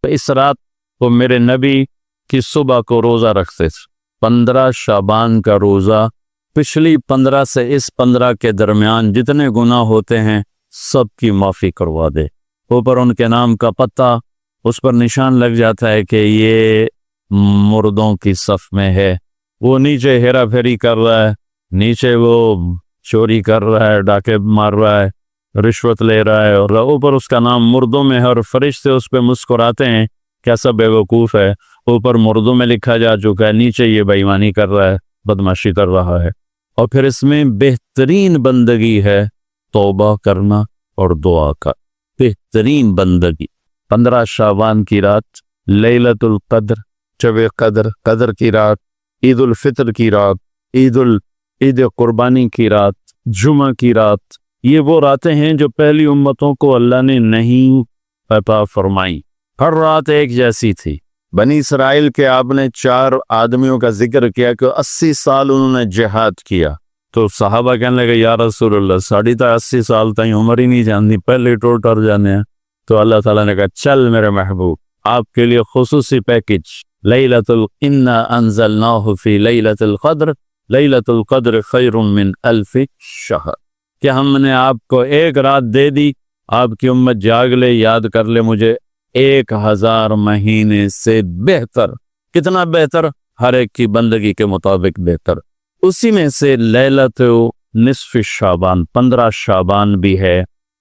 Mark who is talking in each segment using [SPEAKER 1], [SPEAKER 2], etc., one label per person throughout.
[SPEAKER 1] تو اس رات کو میرے نبی کی صبح کو روزہ رکھتے تھے، 15 شعبان کا روزہ، پچھلی 15 سے اس 15 کے درمیان جتنے گناہ ہوتے ہیں سب کی معافی کروا دے۔ اوپر ان کے نام کا پتہ، اس پر نشان لگ جاتا ہے کہ یہ مردوں کی صف میں ہے۔ وہ نیچے ہیرا پھیری کر رہا ہے، نیچے وہ چوری کر رہا ہے، ڈاکے مار رہا ہے، رشوت لے رہا ہے، اور اوپر اس کا نام مردوں میں ہے، اور فرشتے اس پہ مسکراتے ہیں کیسا بے وقوف ہے۔ اوپر مردوں میں لکھا جا چکا ہے، نیچے یہ بے ایمانی کر رہا ہے، بدمعاشی کر رہا ہے۔ اور پھر اس میں بہترین بندگی ہے توبہ کرنا اور دعا کا، بہترین بندگی۔ 15 شعبان کی رات، لیلۃ القدر، شب قدر، قدر کی رات، عید الفطر کی رات، عید قربانی کی رات، جمعہ کی رات، یہ وہ راتیں ہیں جو پہلی امتوں کو اللہ نے نہیں عطا فرمائی۔ ہر رات ایک جیسی تھی۔ بنی اسرائیل کے آپ نے 4 آدمیوں کا ذکر کیا کہ 80 سال انہوں نے جہاد کیا، تو صحابہ کہنے لگے یا رسول اللہ 80 سال تک عمر ہی نہیں جانتی، پہلے ٹر جانے ہیں۔ تو اللہ تعالیٰ نے کہا چل میرے محبوب، آپ کے لیے خصوصی پیکج، انا انزلناہ فی لیلۃ القدر، لیلۃ القدر خیر من 1000 شہر، کہ ہم نے آپ کو ایک رات دے دی، آپ کی امت جاگ لے، یاد کر لے مجھے، 1000 مہینے سے بہتر۔ کتنا بہتر؟ ہر ایک کی بندگی کے مطابق بہتر۔ اسی میں سے لیلۃ نصف شعبان، 15 شعبان بھی ہے،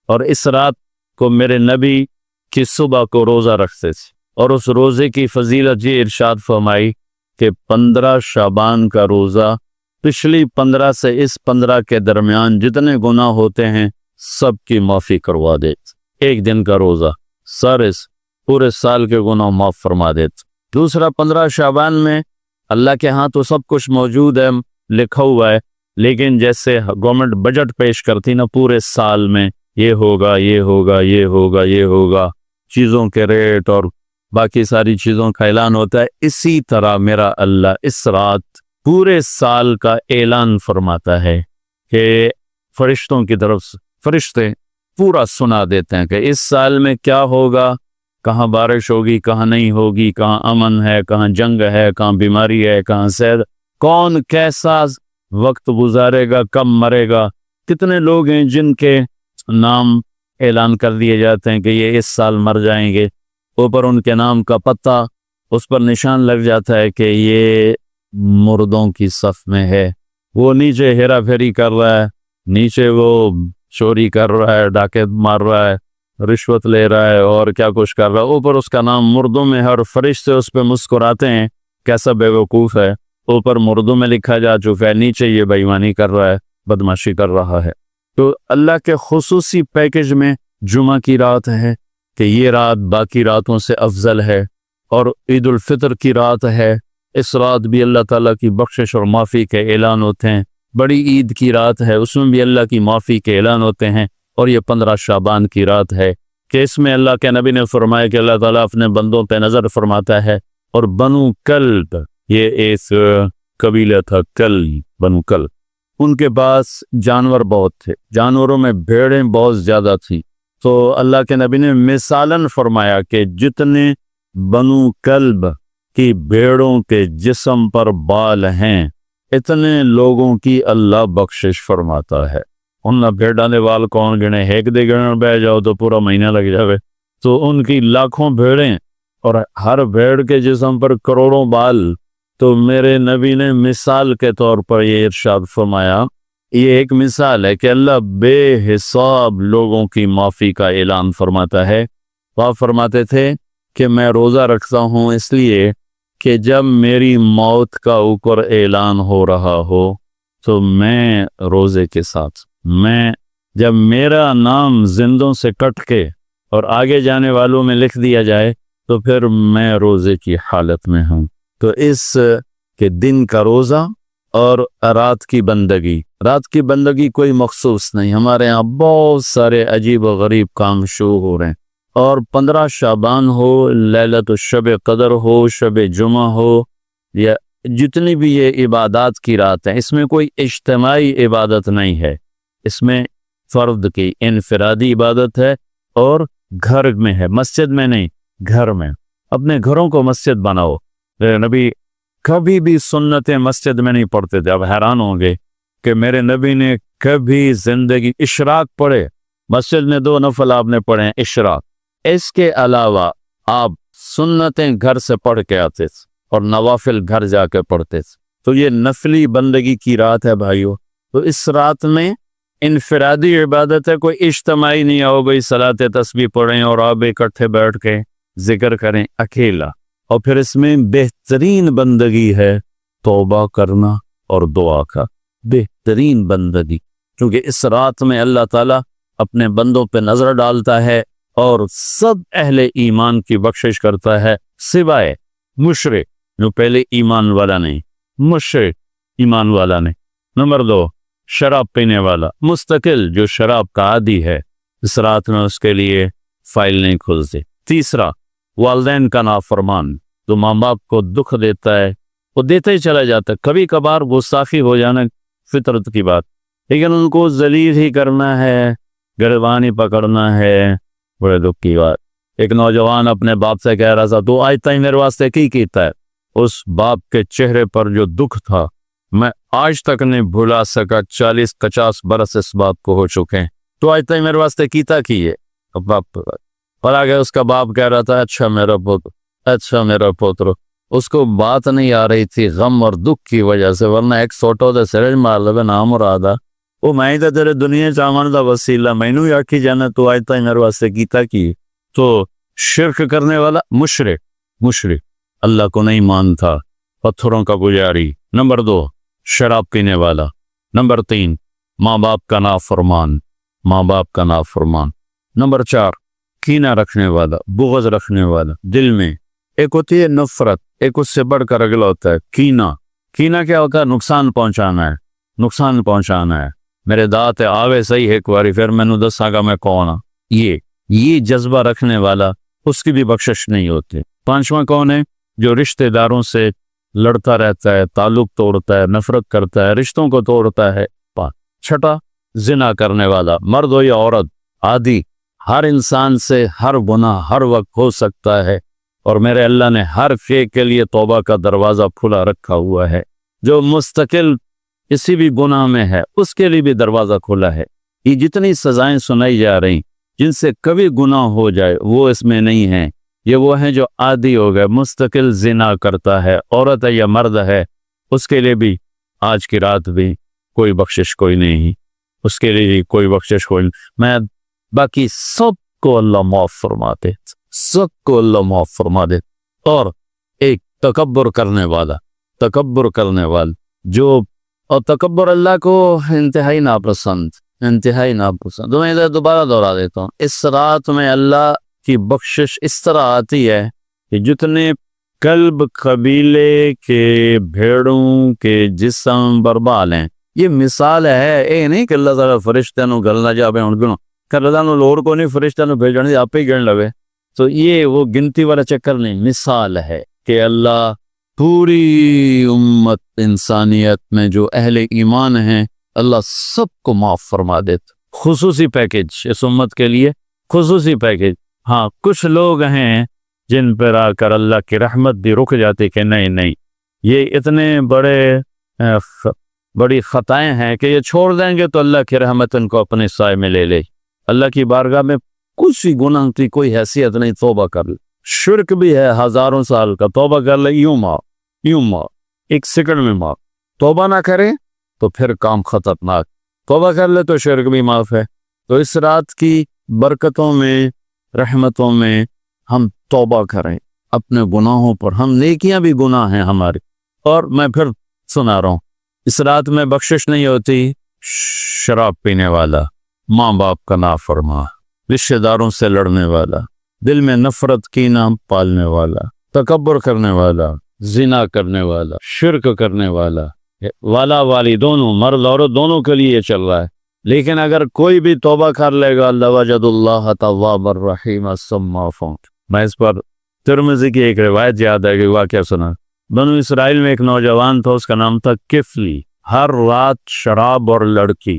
[SPEAKER 1] اور اس رات کو میرے نبی کی صبح کو روزہ رکھتے تھے، اور اس روزے کی فضیلت یہ ارشاد فرمائی کہ 15 شعبان کا روزہ پچھلی 15 سے اس 15 کے درمیان جتنے گناہ ہوتے ہیں سب کی معافی کروا دیتے۔ ایک دن کا روزہ سارے پورے سال کے گناہ معاف فرما دیتے۔ دوسرا 15 شعبان میں اللہ کے ہاں تو سب کچھ موجود ہے، لکھا ہوا ہے، لیکن جیسے گورنمنٹ بجٹ پیش کرتی نا پورے سال میں، یہ ہوگا یہ ہوگا یہ ہوگا یہ ہوگا، چیزوں کے ریٹ اور باقی ساری چیزوں کا اعلان ہوتا ہے، اسی طرح میرا اللہ اس رات پورے سال کا اعلان فرماتا ہے کہ فرشتوں کی طرف سے فرشتے پورا سنا دیتے ہیں کہ اس سال میں کیا ہوگا، کہاں بارش ہوگی، کہاں نہیں ہوگی، کہاں امن ہے، کہاں جنگ ہے، کہاں بیماری ہے، کہاں صحت، کون کیسا وقت گزارے گا، کب مرے گا، کتنے لوگ ہیں جن کے نام اعلان کر دیے جاتے ہیں کہ یہ اس سال مر جائیں گے، اوپر ان کے نام کا پتہ، اس پر نشان لگ جاتا ہے کہ یہ مردوں کی صف میں ہے۔ وہ نیچے ہیرا پھیری کر رہا ہے، نیچے وہ چوری کر رہا ہے، ڈاکے مار رہا ہے، رشوت لے رہا ہے، اور کیا کچھ کر رہا ہے، اوپر اس کا نام مردوں میں ہے، اور فرشتے اس پہ مسکراتے ہیں کیسا بے وقوف ہے۔ اوپر مردوں میں لکھا جا چکا ہے، نیچے یہ بے ایمانی کر رہا ہے، بدمعاشی کر رہا ہے۔ تو اللہ کے خصوصی پیکج میں جمعہ کی رات ہے کہ یہ رات باقی راتوں سے افضل ہے، اور عید الفطر کی رات ہے، اس رات بھی اللہ تعالیٰ کی بخشش اور معافی کے اعلان ہوتے ہیں۔ بڑی عید کی رات ہے، اس میں بھی اللہ کی معافی کے اعلان ہوتے ہیں، اور یہ 15 شعبان کی رات ہے کہ اس میں اللہ کے نبی نے فرمایا کہ اللہ تعالیٰ اپنے بندوں پہ نظر فرماتا ہے، اور بنو کلب، یہ ایک قبیلہ تھا، بنو کلب، ان کے پاس جانور بہت تھے، جانوروں میں بھیڑیں بہت زیادہ تھیں، تو اللہ کے نبی نے مثالاً فرمایا کہ جتنے بنو کلب کی بھیڑوں کے جسم پر بال ہیں اتنے لوگوں کی اللہ بخشش فرماتا ہے۔ ان بھیڑاں دے وال کون گنے، ایک دے گنن بہ جاؤ تو پورا مہینہ لگ جاوے، تو ان کی لاکھوں بھیڑیں اور ہر بھیڑ کے جسم پر کروڑوں بال۔ تو میرے نبی نے مثال کے طور پر یہ ارشاد فرمایا، یہ ایک مثال ہے کہ اللہ بے حساب لوگوں کی معافی کا اعلان فرماتا ہے۔ وہ فرماتے تھے کہ میں روزہ رکھتا ہوں اس لیے کہ جب میری موت کا اوپر اعلان ہو رہا ہو تو میں روزے کے ساتھ، جب میرا نام زندوں سے کٹ کے اور آگے جانے والوں میں لکھ دیا جائے تو پھر میں روزے کی حالت میں ہوں۔ تو اس کے دن کا روزہ اور رات کی بندگی کوئی مخصوص نہیں، ہمارے ہاں بہت سارے عجیب و غریب کام شروع ہو رہے ہیں، اور 15 شعبان ہو، لیلۃ شب قدر ہو، شب جمعہ ہو، یا جتنی بھی یہ عبادات کی رات ہیں، اس میں کوئی اجتماعی عبادت نہیں ہے، اس میں فرد کی انفرادی عبادت ہے، اور گھر میں ہے، مسجد میں نہیں، گھر میں اپنے گھروں کو مسجد بناؤ۔ میرے نبی کبھی بھی سنتیں مسجد میں نہیں پڑھتے تھے۔ اب حیران ہوں گے کہ میرے نبی نے کبھی زندگی اشراق پڑھے، مسجد میں 2 نفل آپ نے پڑھے ہیں اشراق، اس کے علاوہ آپ سنتیں گھر سے پڑھ کے آتے تھے اور نوافل گھر جا کے پڑھتے تھے۔ تو یہ نفلی بندگی کی رات ہے بھائیو۔ تو اس رات میں انفرادی عبادت ہے، کوئی اجتماعی نہیں ہو گئی صلاۃ تسبیح پڑھیں اور آپ اکٹھے بیٹھ کے ذکر کریں اکیلا۔ اور پھر اس میں بہترین بندگی ہے توبہ کرنا اور دعا کا، بہترین بندگی، کیونکہ اس رات میں اللہ تعالیٰ اپنے بندوں پہ نظر ڈالتا ہے اور سب اہل ایمان کی بخشش کرتا ہے سوائے مشرک جو پہلے ایمان والا نہیں، مشرک ایمان والا نہیں۔ نمبر 2 شراب پینے والا مستقل جو شراب کا عادی ہے، اس رات میں اس کے لیے فائل نہیں کھلتی۔ تیسرا والدین کا نافرمان جو ماں باپ کو دکھ دیتا ہے، وہ دیتا ہی چلا جاتا ہے، کبھی کبھار گستاخی ہو جانا فطرت کی بات، لیکن ان کو ذلیل ہی کرنا ہے، گریبانی پکڑنا ہے، بڑے دکھ کی بات۔ ایک نوجوان اپنے باپ سے کہہ رہا تھا تو آج تک میرے واسطے کی کیتا ہے، اس باپ کے چہرے پر جو دکھ تھا میں آج تک نہیں بھلا سکا، 40-50 برس اس بات کو ہو چکے ہیں، تو آج تک میرے واسطے کیتا کی ہے۔ باپ پر آگے اس کا باپ کہہ رہا تھا اچھا میرا پوتر، اچھا میرا پوتر، اس کو بات نہیں آ رہی تھی غم اور دکھ کی وجہ سے، ورنہ ایک سوٹو دے سرج مار لے نام رادا وہ میں تو تیرے دنیا چاون دا وسیلہ مینوں ہی آکھی جانا تو آج تک میرے واسطے کیتا کی۔ تو شرک کرنے والا مشرک اللہ کو نہیں مانتا، پتھروں کا پجاری۔ نمبر 2 شراب پینے والا۔ نمبر 3 ماں باپ کا نافرمان، نمبر 4 کینہ رکھنے والا، بغض رکھنے والا دل میں۔ ایک ہوتی ہے نفرت، ایک اس سے بڑھ کر اگلا ہوتا ہے کینہ کیا ہوتا ہے؟ نقصان پہنچانا ہے، میرے دانت آوے صحیح ایک باری پھر میں دساں گا میں کون ہاں، یہ جذبہ رکھنے والا اس کی بھی بخشش نہیں ہوتی۔ 5واں کون ہے؟ جو رشتہ داروں سے لڑتا رہتا ہے، تعلق توڑتا ہے، نفرت کرتا ہے، رشتوں کو توڑتا ہے۔ 6 زنا کرنے والا، مرد ہو یا عورت، عادی، ہر انسان سے ہر گناہ ہر وقت ہو سکتا ہے، اور میرے اللہ نے ہر فے کے لیے توبہ کا دروازہ کھلا رکھا ہوا ہے۔ جو مستقل کسی بھی گناہ میں ہے اس کے لیے بھی دروازہ کھلا ہے۔ یہ جتنی سزائیں سنائی جا رہی جن سے کبھی گناہ ہو جائے وہ اس میں نہیں ہیں، یہ وہ ہیں جو عادی ہو گئے، مستقل زنا کرتا ہے، عورت ہے یا مرد ہے، اس کے لیے بھی آج کی رات بھی کوئی بخشش کوئی نہیں، اس کے لیے بھی کوئی بخشش کوئی نہیں۔ میں باقی سب کو اللہ معاف فرما دے، سب کو اللہ معاف فرما دے۔ اور ایک تکبر کرنے والا جو، اور تکبر اللہ کو انتہائی ناپسند۔ تو میں ادھر دوبارہ دہرا دیتا ہوں، اس رات میں اللہ کی بخشش اس طرح آتی ہے کہ جتنے کلب قبیلے کے بھیڑوں کے جسم بربال ہیں، یہ مثال ہے، اے نہیں کہ اللہ تعالیٰ فرشتہ نو گلنا جاوے ہن گنو کہ اللہ نو لوڑ کو نہیں فرشتہ نو بھیجن دی آپ ہی گن لوے، تو یہ وہ گنتی والا چکر نہیں، مثال ہے کہ اللہ پوری امت انسانیت میں جو اہل ایمان ہیں اللہ سب کو معاف فرما دیتا۔ خصوصی پیکیج اس امت کے لیے، خصوصی پیکیج۔ ہاں کچھ لوگ ہیں جن پر آ کر اللہ کی رحمت بھی رک جاتی کہ نہیں یہ اتنے بڑی خطائیں ہیں کہ یہ چھوڑ دیں گے تو اللہ کی رحمت ان کو اپنے سائے میں لے لے۔ اللہ کی بارگاہ میں کچھ بھی گناہ کی کوئی حیثیت نہیں، توبہ کر لے۔ شرک بھی ہے 1000 سال کا، توبہ کر لے یوں معاف، ایک سیکنڈ میں معاف۔ توبہ نہ کرے تو پھر کام خطرناک، توبہ کر لے تو شرک بھی معاف ہے۔ تو اس رات کی برکتوں میں، رحمتوں میں ہم توبہ کریں اپنے گناہوں پر، ہم نیکیاں بھی گناہ ہیں ہماری۔ اور میں پھر سنا رہا ہوں، اس رات میں بخشش نہیں ہوتی شراب پینے والا، ماں باپ کا نافرمان، رشتہ داروں سے لڑنے والا، دل میں نفرت کینہ پالنے والا، تکبر کرنے والا، زنا کرنے والا، شرک کرنے والا، والی دونوں، مرد عورت دونوں کے لیے یہ چل رہا ہے۔ لیکن اگر کوئی بھی توبہ کر لے گا لوجد اللہ تواب الرحیم السماء۔ میں اس پر ترمذی کی ایک روایت یاد ہے کہ واقعہ سنا، بنو اسرائیل میں ایک نوجوان تھا، اس کا نام تھا کفلی، ہر رات شراب اور لڑکی،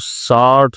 [SPEAKER 1] 60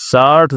[SPEAKER 1] 60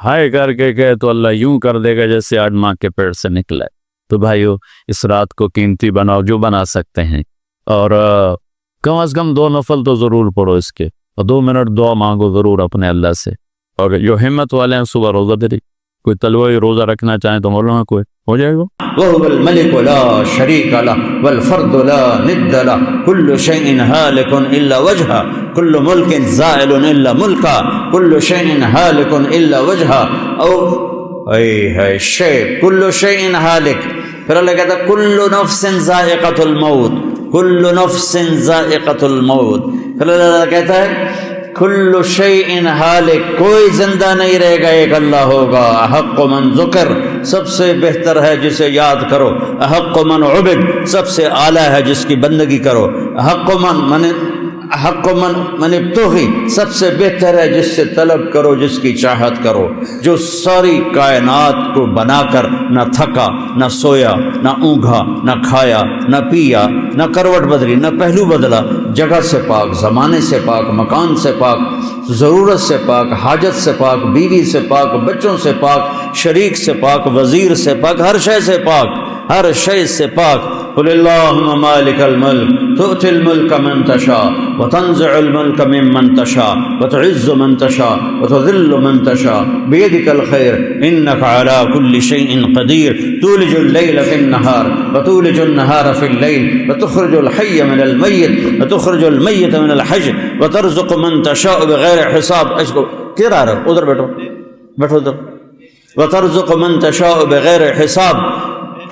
[SPEAKER 1] ہائے کر کے کہے تو اللہ یوں کر دے گا جیسے آج ماں کے پیٹ سے نکلا ہے۔ تو بھائیو اس رات کو قیمتی بناؤ جو بنا سکتے ہیں، اور کم از کم 2 نفل تو ضرور پڑھو اس کے، اور 2 منٹ دعا مانگو ضرور اپنے اللہ سے۔ اور جو ہمت والے ہیں صبح روزہ دے، کوئی تلوی روزہ رکھنا چاہیں تو مولانا کوئی ہو جائے گا۔
[SPEAKER 2] وهو الملك لا شريك له والفرد لا ند له كل شيء هالك إلا وجهه كل ملك زائل إلا ملكه كل شيء هالك إلا وجهه او اي شيء كل شيء هالك۔ پھر اللہ کہتا ہے كل نفس ذائقة الموت كل نفس ذائقة الموت۔ پھر اللہ کہتا ہے کل شیء ہالک، کوئی زندہ نہیں رہے گا، ایک اللہ ہوگا۔ احق من ذکر، سب سے بہتر ہے جسے یاد کرو۔ احق من عبد، سب سے اعلیٰ ہے جس کی بندگی کرو۔ احق من ابتغی، سب سے بہتر ہے جس سے طلب کرو، جس کی چاہت کرو، جو ساری کائنات کو بنا کر نہ تھکا، نہ سویا، نہ اونگھا، نہ کھایا، نہ پیا، نہ کروٹ بدلی، نہ پہلو بدلا، جگہ سے پاک، زمانے سے پاک، مکان سے پاک، ضرورت سے پاک، حاجت سے پاک، بیوی سے پاک، بچوں سے پاک، شریک سے پاک، وزیر سے پاک، ہر شے سے پاک، ہر شے سے پاک۔ قل اللہم مالک الملک تؤتی الملک من تشاء وتنزع الملک ممن تشاء وتعز من تشاء وتذل من تشاء بیدک الخیر انک علی کل شیء قدیر تولج اللیل فی النہار وتولج النہار فی اللیل وتخرج الحی من المیت وتخرج المیت من الحی وترزق من تشاء بغیر حساب۔ اس کو کدھر آ رہا ہے؟ ادھر بیٹھو ادھر۔ وترزق من تشاء بغیر حساب۔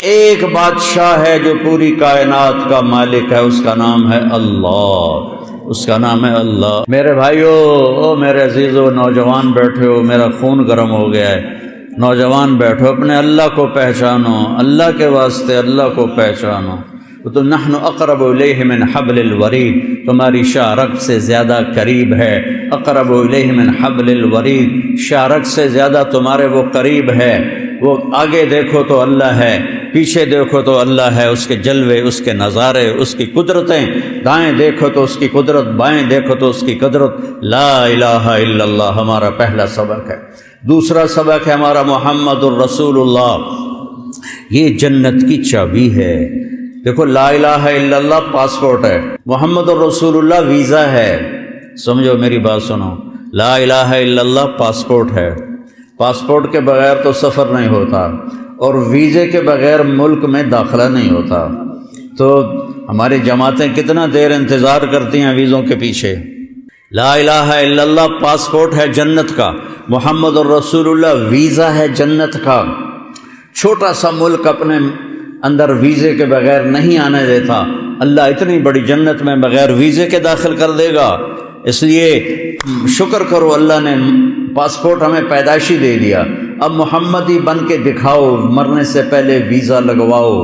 [SPEAKER 2] ایک بادشاہ ہے جو پوری کائنات کا مالک ہے، اس کا نام ہے اللہ، اس کا نام ہے اللہ۔ میرے بھائیو، میرے عزیزو، نوجوان بیٹھے ہو، میرا خون گرم ہو گیا ہے، نوجوان بیٹھو، اپنے اللہ کو پہچانو، اللہ کے واسطے اللہ کو پہچانو۔ تو نحن اقرب الیہ من حبل الورید، تمہاری شاہ رگ سے زیادہ قریب ہے۔ اقرب الیہ من حبل الورید، شاہ رگ سے زیادہ تمہارے وہ قریب ہے۔ وہ آگے دیکھو تو اللہ ہے، پیچھے دیکھو تو اللہ ہے، اس کے جلوے، اس کے نظارے، اس کی قدرتیں، دائیں دیکھو تو اس کی قدرت، بائیں دیکھو تو اس کی قدرت۔ لا الہ الا اللہ ہمارا پہلا سبق ہے۔ دوسرا سبق ہے ہمارا محمد الرسول اللہ، یہ جنت کی چابی ہے۔ دیکھو، لا الہ الا اللہ پاسپورٹ ہے، محمد الرسول اللہ ویزا ہے۔ سمجھو میری بات سنو، لا الہ الا اللہ پاسپورٹ ہے، پاسپورٹ کے بغیر تو سفر نہیں ہوتا، اور ویزے کے بغیر ملک میں داخلہ نہیں ہوتا۔ تو ہماری جماعتیں کتنا دیر انتظار کرتی ہیں ویزوں کے پیچھے۔ لا الہ الا اللہ پاسپورٹ ہے جنت کا، محمد الرسول اللہ ویزا ہے جنت کا۔ چھوٹا سا ملک اپنے اندر ویزے کے بغیر نہیں آنے دیتا، اللہ اتنی بڑی جنت میں بغیر ویزے کے داخل کر دے گا۔ اس لیے شکر کرو، اللہ نے پاسپورٹ ہمیں پیدائشی دے دیا، اب محمدی بن کے دکھاؤ، مرنے سے پہلے ویزا لگواؤ،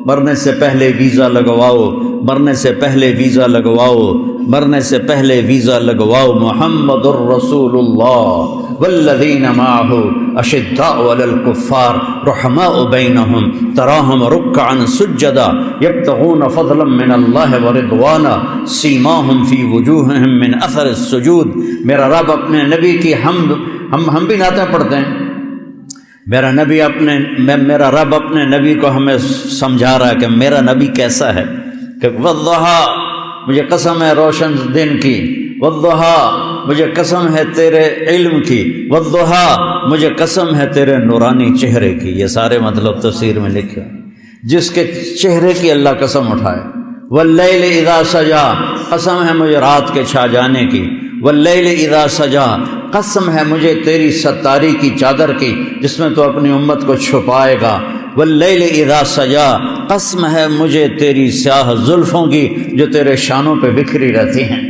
[SPEAKER 2] مرنے سے پہلے ویزا لگواؤ، مرنے سے پہلے ویزا لگواؤ، مرنے سے پہلے ویزا لگواؤ۔ محمد الرسول اللہ والذین معہ اشداء علی الکفار رحماء بینہم تراہم رکعا سجدا یبتغون فضلا من اللہ ورضوانا سیماہم فی وجوہہم من اثر السجود۔ میرا رب اپنے نبی کی ہم بھی نعتیں پڑھتے ہیں، میرا رب اپنے نبی کو ہمیں سمجھا رہا ہے کہ میرا نبی کیسا ہے، کہ والضحیٰ، مجھے قسم ہے روشن دن کی، والضحیٰ مجھے قسم ہے تیرے علم کی، والضحیٰ مجھے قسم ہے تیرے نورانی چہرے کی۔ یہ سارے مطلب تفسیر میں لکھے، جس کے چہرے کی اللہ قسم اٹھائے۔ واللیل اذا سجا، قسم ہے مجھے رات کے چھا جانے کی۔ واللیل اذا سجا، قسم ہے مجھے تیری ستاری کی چادر کی جس میں تو اپنی امت کو چھپائے گا۔ واللیل اذا سجا، قسم ہے مجھے تیری سیاہ زلفوں کی جو تیرے شانوں پہ بکھری رہتی ہیں۔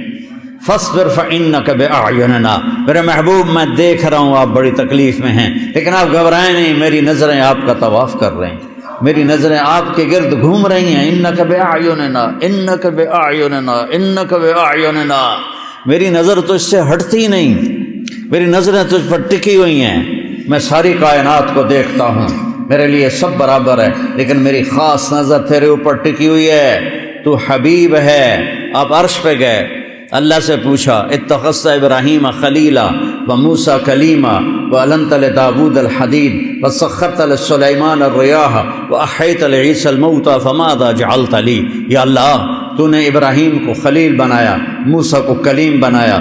[SPEAKER 2] فاصبر فإنک بأعیننا، میرے محبوب میں دیکھ رہا ہوں آپ بڑی تکلیف میں ہیں، لیکن آپ گھبرائیں نہیں، میری نظریں آپ کا طواف کر رہی ہیں، میری نظریں آپ کے گرد گھوم رہی ہیں۔ انک بأعیننا انک بأعیننا انک بأعیننا، میری نظر تجھ سے ہٹتی نہیں، میری نظریں تجھ پر ٹکی ہوئی ہیں، میں ساری کائنات کو دیکھتا ہوں، میرے لیے سب برابر ہے، لیکن میری خاص نظر تیرے اوپر ٹکی ہوئی ہے، تو حبیب ہے۔ آپ عرش پہ گئے، اللہ سے پوچھا اتخذت ابراہیم خلیلا و موسیٰ کلیما وألنت لداود الحديد وسخرت لسليمان الرياح وأحييت لعيسى الموتى فماذا جعلت لي. یا اللہ تو نے ابراہیم کو خلیل بنایا، موسیٰ کو کلیم بنایا،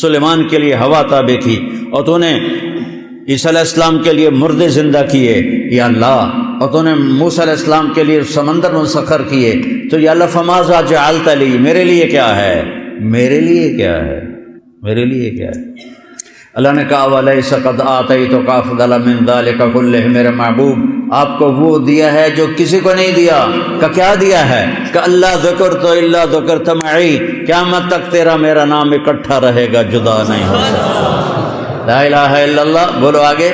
[SPEAKER 2] سلیمان کے لیے ہوا تابع کی، اور تو نے عیسیٰ علیہ السلام کے لیے مردے زندہ کیے یا اللہ، اور تو نے موسیٰ علیہ السلام کے لیے سمندر مسخر کیے. تو یا اللہ فماذا جعلت لی، میرے لیے کیا ہے، میرے لیے کیا ہے، میرے لیے کیا ہے. اللہ نے کہا وَلَيْسَ قَدْ آتَيْتُكَ أَفْضَلَ مِنْ ذَلِكَ كُلِّهِ، میرے محبوب آپ کو وہ دیا ہے جو کسی کو نہیں دیا. کہ کیا دیا ہے؟ کہ اللہ ذکرت الا ذکرت معی، قیامت تک تیرا میرا نام اکٹھا رہے گا، جدا نہیں ہو سکتا. لا الہ الا اللہ بولو آگے.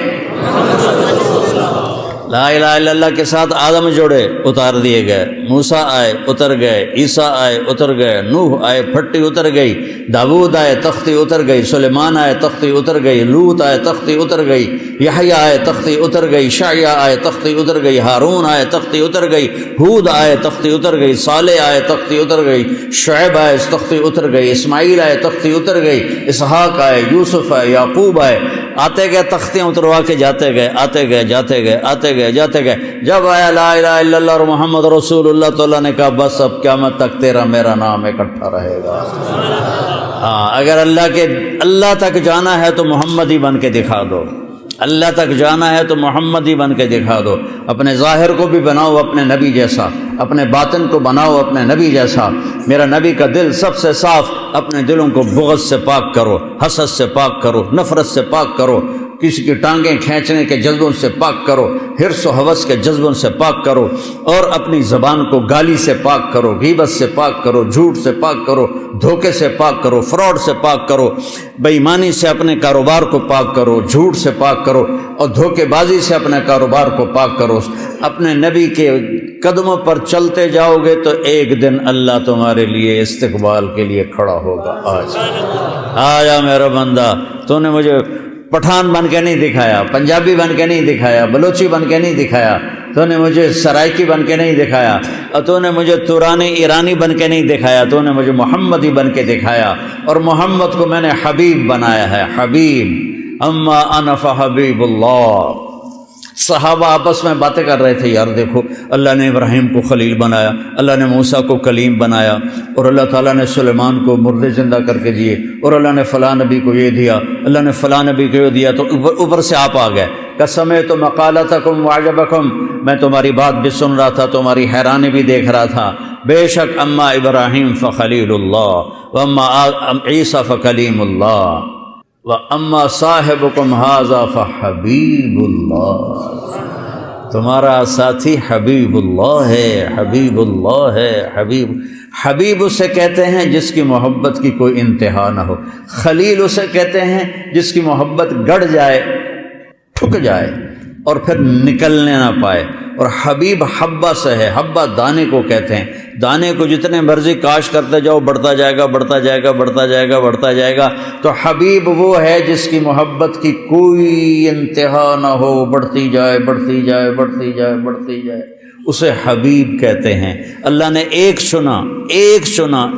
[SPEAKER 2] لا الہ الا اللہ کے ساتھ آدم جوڑے اتار دیے گئے، موسیٰ آئے اتر گئے، عیسیٰ آئے اتر گئے، نوح آئے پھٹی اتر گئی، داود آئے تختی اتر گئی، سلیمان آئے تختی اتر گئی، لوط آئے تختی اتر گئی، یحییٰ آئے تختی اتر گئی، شعیہ آئے تختی اتر گئی، ہارون آئے تختی اتر گئی، ہود آئے تختی اتر گئی، صالح آئے تختی اتر گئی، شعیب آئے تختی اتر گئی، اسماعیل آئے تختی اتر گئی، اسحاق آئے، یوسف آئے، یعقوب آئے، آتے گئے تختیاں اتروا کے جاتے گئے، آتے گئے جاتے گئے، آتے گئے جاتے گئے. جب آیا لا الہ الا اللہ اور محمد رسول اللہ، تو اللہ نے کہا بس اب قیامت تک تیرا میرا نام اکٹھا رہے گا. ہاں اگر اللہ تک جانا ہے تو محمد ہی بن کے دکھا دو، اللہ تک جانا ہے تو محمد ہی بن کے دکھا دو. اپنے ظاہر کو بھی بناؤ اپنے نبی جیسا، اپنے باطن کو بناؤ اپنے نبی جیسا. میرا نبی کا دل سب سے صاف، اپنے دلوں کو بغض سے پاک کرو، حسد سے پاک کرو، نفرت سے پاک کرو، کسی کی ٹانگیں کھینچنے کے جذبوں سے پاک کرو، حرص و حوث کے جذبوں سے پاک کرو، اور اپنی زبان کو گالی سے پاک کرو، غیبت سے پاک کرو، جھوٹ سے پاک کرو، دھوکے سے پاک کرو، فراڈ سے پاک کرو، بے ایمانی سے اپنے کاروبار کو پاک کرو، جھوٹ سے پاک کرو، اور دھوکے بازی سے اپنے کاروبار کو پاک کرو. اپنے نبی کے قدموں پر چلتے جاؤ گے تو ایک دن اللہ تمہارے لیے استقبال کے لیے کھڑا ہوگا. آیا میرا بندہ، تو نے مجھے پٹھان بن کے نہیں دکھایا، پنجابی بن کے نہیں دکھایا، بلوچی بن کے نہیں دکھایا، تو نے مجھے سرائکی بن کے نہیں دکھایا، اور تو نے مجھے تورانی ایرانی بن کے نہیں دکھایا، تو نے مجھے محمدی بن کے دکھایا. اور محمد کو میں نے حبیب بنایا ہے، حبیب. اما انا فحبیب اللہ. صحابہ آپس میں باتیں کر رہے تھے، یار دیکھو اللہ نے ابراہیم کو خلیل بنایا، اللہ نے موسیٰ کو کلیم بنایا، اور اللہ تعالیٰ نے سلیمان کو مردے زندہ کر کے دیے، اور اللہ نے فلاں نبی کو یہ دیا، اللہ نے فلاں نبی کو یہ دیا. تو اوپر سے آپ آ گئے کہ سمعت مقالتکم وعجبکم، میں تمہاری بات بھی سن رہا تھا، تمہاری حیرانی بھی دیکھ رہا تھا. بے شک اما ابراہیم فخلیل اللہ واما عیسیٰ فکلیم اللہ وَأَمَّا صَاحِبُكُمْ هَذَا فَحَبِيبُ اللَّهِ. تمہارا ساتھی حبیب اللہ ہے، حبیب اللہ ہے. حبیب اسے کہتے ہیں جس کی محبت کی کوئی انتہا نہ ہو. خلیل اسے کہتے ہیں جس کی محبت گڑ جائے، ٹھک جائے، اور پھر نکلنے نہ پائے. اور حبیب حبہ سے ہے، حبہ دانے کو کہتے ہیں. دانے کو جتنے مرضی کاش کرتے جاؤ بڑھتا جائے گا، بڑھتا جائے گا، بڑھتا جائے گا، بڑھتا جائے گا. تو حبیب وہ ہے جس کی محبت کی کوئی انتہا نہ ہو، بڑھتی جائے، بڑھتی جائے، بڑھتی جائے، بڑھتی جائے، اسے حبیب کہتے ہیں. اللہ نے ایک چنا،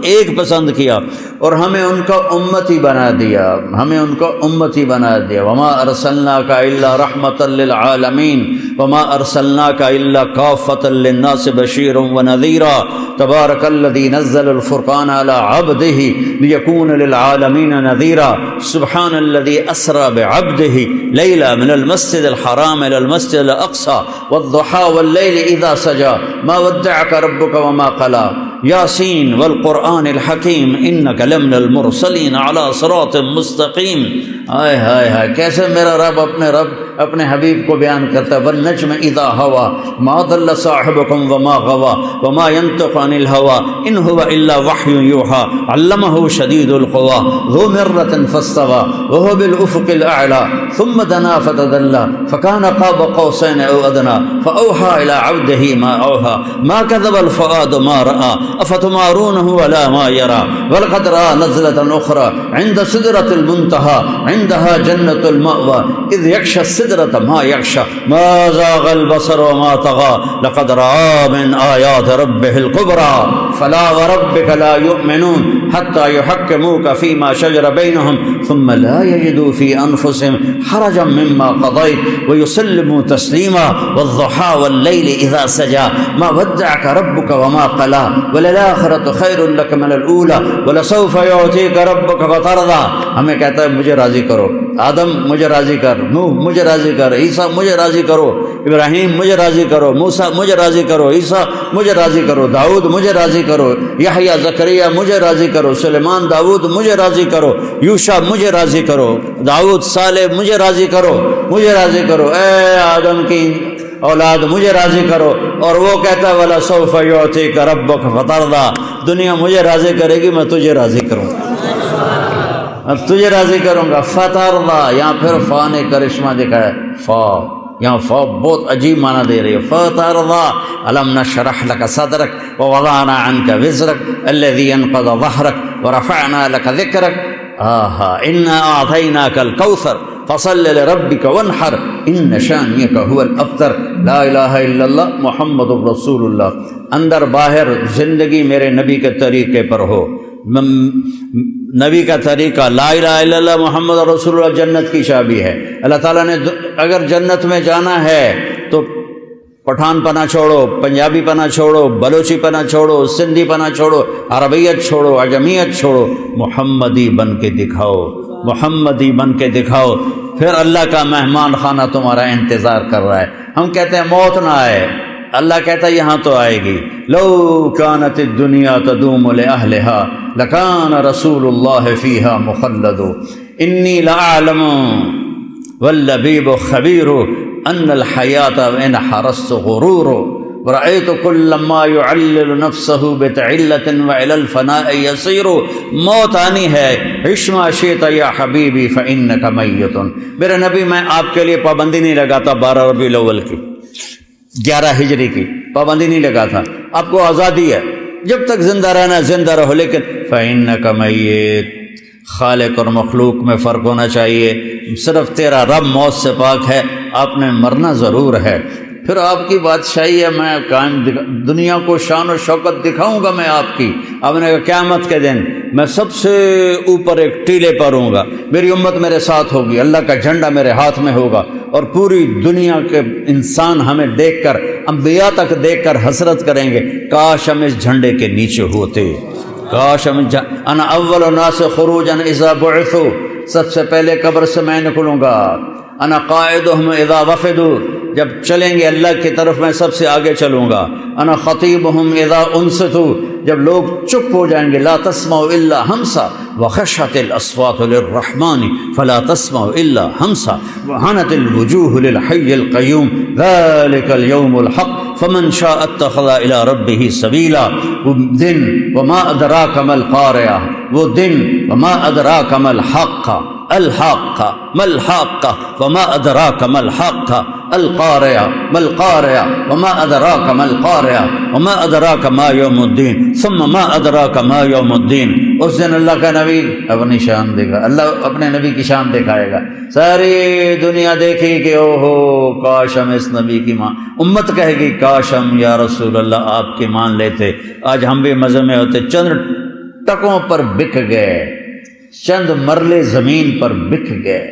[SPEAKER 2] ایک پسند کیا، اور ہمیں ان کا امتی بنا دیا، ہمیں ان کا امتی بنا دیا. وما ارسلناک الا رحمۃ للعالمین وما ارسلناک الا کافۃ للناس بشیرا ونذیرا. تبارک الذی نزل الفرقان علی عبدہ لیکون للعالمین نذیرا. سبحان الذی اسری بعبدہ لیلا من المسجد الحرام الى المسجد الاقصى والضحى واللیل اذا سجا ما ودعك ربك وما قلى. یاسین والقرآن الحکیم انک لمن المرسلین علی صراط مستقیم. ہائے ہائے ہائے، کیسے میرا رب اپنے حبیب کو بیان کرتا ہے. والنجم اذا ہوا ما ضل صاحبکم وما غوا وما ينطق عن الهوى ان هو الا وحی یوحى علمه شدید القوى ذو مرة فاستوى وهو بالافق الاعلى ثم دنا فتدلى فكان قاب قوسين او ادنى فاوحى الى عبده ما اوحى ما كذب الفؤاد ما راى افتمارونه على ما يرى ولقد راى نزلة اخرى عند سدرة المنتهى عندها جنة المأوى اذ يغشى السدرة ما يغشى ما زاغ البصر وما طغى لقد رأى من آيات ربه الكبرى فلا وربك لا يؤمنون حتى يحكموك فيما شجر بينهم ثم لا يجدوا في أنفسهم حرجا مما قضيت ويسلموا تسليما والضحى والليل إذا سجى ما ودعك ربك وما قلى وللآخرة خير لك من الأولى ولسوف يعطيك ربك فترضى. ہمیں کہتا ہے مجھے راضی کرو، آدم مجھے راضی کر، نوح مجھے راضی کر، عیسیٰ مجھے راضی کرو، ابراہیم مجھے راضی کرو، موسیٰ مجھے راضی کرو، عیسیٰ مجھے راضی کرو، داؤد مجھے راضی کرو، یحییٰ زکریا مجھے راضی کرو، سلیمان داؤد مجھے راضی کرو، یوشع مجھے راضی کرو، داؤد صالح مجھے راضی کرو، مجھے راضی کرو، اے آدم کی اولاد مجھے راضی کرو. اور وہ کہتا ہے وَلَسَوْفَ يُعْطِيكَ رَبُّكَ فَتَرْضَىٰ، دنیا مجھے راضی کرے گی، میں تجھے راضی کروں گا، میں تجھے راضی کروں گا. فترضیٰ، یہاں پھر فا نے کرشمہ دکھایا، فا یہاں فا بہت عجیب معنی دے رہی ہے. فترضیٰ أَلَمْ نَشْرَحْ لَكَ صَدْرَكَ وَوَضَعْنَا عَنْكَ وِزْرَكَ الَّذِي أَنقَضَ ظَهْرَكَ وَرَفَعْنَا لَكَ ذِكْرَكَ إِنَّا أَعْطَيْنَاكَ الْكَوْثَرَ فصل لربک وانحر ان شانئک هو الابتر. لا الہ الا اللہ محمد الرسول اللہ. اندر باہر زندگی میرے نبی کے طریقے پر ہو. نبی کا طریقہ لا الہ الا اللہ محمد رسول اللہ جنت کی چابی ہے. اللہ تعالیٰ نے اگر جنت میں جانا ہے تو پٹھان پنا چھوڑو، پنجابی پنا چھوڑو، بلوچی پنا چھوڑو، سندھی پنا چھوڑو، عربیت چھوڑو، عجمیت چھوڑو، محمدی بن کے دکھاؤ، محمدی بن کے دکھاؤ. پھر اللہ کا مہمان خانہ تمہارا انتظار کر رہا ہے. ہم کہتے ہیں موت نہ آئے، اللہ کہتا ہے یہاں تو آئے گی. لو كانت الدنيا تدوم لأهلها لكان رسول الله فيها مخلد. إني لأعلم واللبيب خبير أن الحياة إن حرصت غرور ورأيت كل ما يعلل نفسه بتعلة وإلى الفناء يصير. موت آنی ہے، عش ما شئت یا حبیبی فإنك میت. میرے نبی میں آپ کے لیے پابندی نہیں لگاتا 12 ربیع الاول کی 11 ہجری کی پابندی نہیں لگاتا. آپ کو آزادی ہے، جب تک زندہ رہنا زندہ رہو، لیکن فإنك میت. خالق اور مخلوق میں فرق ہونا چاہیے. صرف تیرا رب موت سے پاک ہے، آپ نے مرنا ضرور ہے. پھر آپ کی بادشاہی ہے، میں قائم دنیا کو شان و شوکت دکھاؤں گا میں آپ کی. آپ نے کہا قیامت کے دن میں سب سے اوپر ایک ٹیلے پر ہوں گا، میری امت میرے ساتھ ہوگی، اللہ کا جھنڈا میرے ہاتھ میں ہوگا، اور پوری دنیا کے انسان ہمیں دیکھ کر، انبیاء تک دیکھ کر حسرت کریں گے کاش ہم اس جھنڈے کے نیچے ہوتے، کاش ہم انا اول الناس خروجا اذا بعثوا. سب سے پہلے قبر سے میں نکلوں گا. انا قائدهم اذا وفدوا، جب چلیں گے اللہ کی طرف میں سب سے آگے چلوں گا. انا خطیبهم اذا انصتوا، جب لوگ چپ ہو جائیں گے. لا تسمعوا الا همسا وخشعت الاصوات للرحمن فلا تسمعوا الا همسا وعنت الوجوه للحي القيوم ذلك اليوم الحق فمن شاء اتخذ الى ربه سبيلا. وہ دن وما ادراک ما القارعہ، وہ دن وما ادراک ما الحاقہ، الحاقہ ما الحاقہ وما ادراک ما الحاقہ، القارعہ ما القارعہ وما ادراک ما القارعہ وما ادراک ما یوم الدین ثم ما ادراک ما یوم الدین. اس دن اللہ کا نبی اپنی شان دے گا، اللہ اپنے نبی کی شان دکھائے گا. ساری دنیا دیکھے کہ او ہو کاش ہم اس نبی کی مان، امت کہے گی کاش ہم یا رسول اللہ آپ کی مان لیتے، آج ہم بھی مزے میں ہوتے. چند ٹکوں پر بک گئے، چند مرلے زمین پر بک گئے،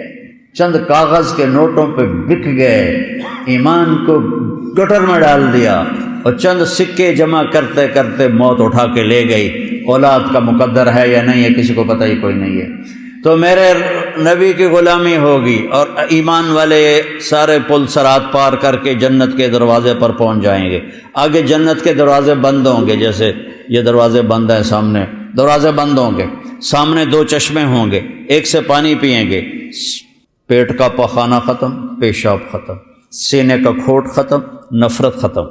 [SPEAKER 2] چند کاغذ کے نوٹوں پہ بک گئے، ایمان کو گٹر میں ڈال دیا، اور چند سکے جمع کرتے کرتے موت اٹھا کے لے گئی. اولاد کا مقدر ہے یا نہیں ہے کسی کو پتہ ہی کوئی نہیں ہے. تو میرے نبی کی غلامی ہوگی اور ایمان والے سارے پل صراط پار کر کے جنت کے دروازے پر پہنچ جائیں گے. آگے جنت کے دروازے بند ہوں گے، جیسے یہ دروازے بند ہیں سامنے، دروازے بند ہوں گے. سامنے 2 چشمے ہوں گے، ایک سے پانی پئیں گے. پیٹ کا پخانہ ختم، پیشاب ختم، سینے کا کھوٹ ختم، نفرت ختم.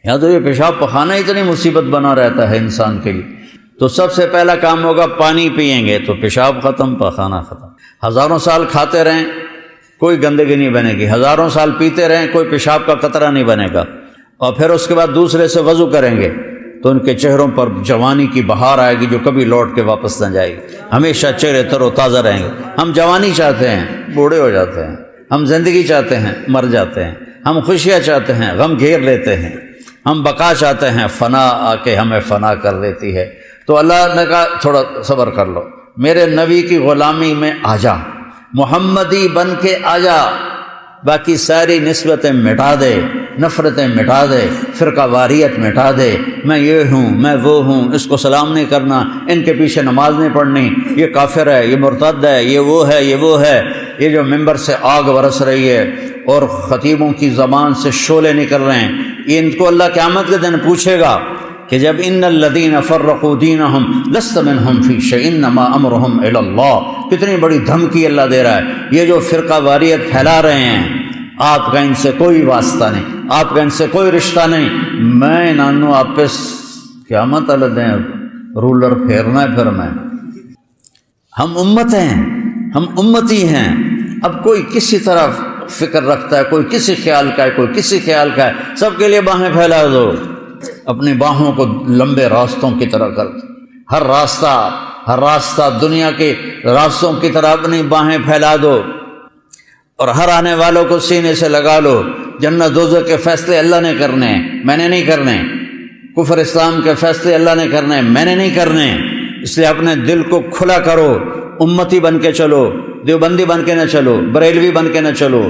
[SPEAKER 2] یہاں تو یہ پیشاب پخانہ اتنی مصیبت بنا رہتا ہے انسان کے لیے. تو سب سے پہلا کام ہوگا پانی پئیں گے تو پیشاب ختم، پخانہ ختم. ہزاروں سال کھاتے رہیں کوئی گندگی نہیں بنے گی، ہزاروں سال پیتے رہیں کوئی پیشاب کا قطرہ نہیں بنے گا. اور پھر اس کے بعد دوسرے سے وضو کریں گے تو ان کے چہروں پر جوانی کی بہار آئے گی جو کبھی لوٹ کے واپس نہ جائے گی. ہمیشہ چہرے تر و تازہ رہیں گے. ہم جوانی چاہتے ہیں، بوڑھے ہو جاتے ہیں. ہم زندگی چاہتے ہیں، مر جاتے ہیں، ہم خوشیاں چاہتے ہیں، غم گھیر لیتے ہیں، ہم بقا چاہتے ہیں، فنا آ کے ہمیں فنا کر دیتی ہے۔ تو اللہ نے کہا تھوڑا صبر کر لو، میرے نبی کی غلامی میں آ جا، محمدی بن کے آ جا، باقی ساری نسبتیں مٹا دے، نفرتیں مٹا دے، فرقہ واریت مٹا دے، میں یہ ہوں، میں وہ ہوں، اس کو سلام نہیں کرنا، ان کے پیچھے نماز نہیں پڑھنی، یہ کافر ہے، یہ مرتد ہے، یہ وہ ہے، یہ وہ ہے، یہ جو ممبر سے آگ برس رہی ہے اور خطیبوں کی زبان سے شعلے نکل رہے ہیں، یہ ان کو اللہ قیامت کے دن پوچھے گا کہ جب ان الذین فرقوا دینہم لست منہم فی شیء انما امرہم الی اللہ، کتنی بڑی دھمکی اللہ دے رہا ہے، یہ جو فرقہ واریت پھیلا رہے ہیں آپ کا ان سے کوئی واسطہ نہیں، آپ کا ان سے کوئی رشتہ نہیں، میں نانو آپ پہ قیامت والے دن رولر پھیرنا ہے، پھر میں ہم امت ہیں، ہم امتی ہیں، اب کوئی کسی طرح فکر رکھتا ہے، کوئی کسی خیال کا ہے، کوئی کسی خیال کا ہے، سب کے لیے باہیں پھیلا دو، اپنی باہوں کو لمبے راستوں کی طرح کر، ہر راستہ دنیا کے راستوں کی طرح اپنی باہیں پھیلا دو، اور ہر آنے والوں کو سینے سے لگا لو، جنت دوزخ کے فیصلے اللہ نے کرنے ہیں، میں نے نہیں کرنے، کفر اسلام کے فیصلے اللہ نے کرنے ہیں، میں نے نہیں کرنے، اس لیے اپنے دل کو کھلا کرو، امتی بن کے چلو، دیوبندی بن کے نہ چلو، بریلوی بن کے نہ چلو،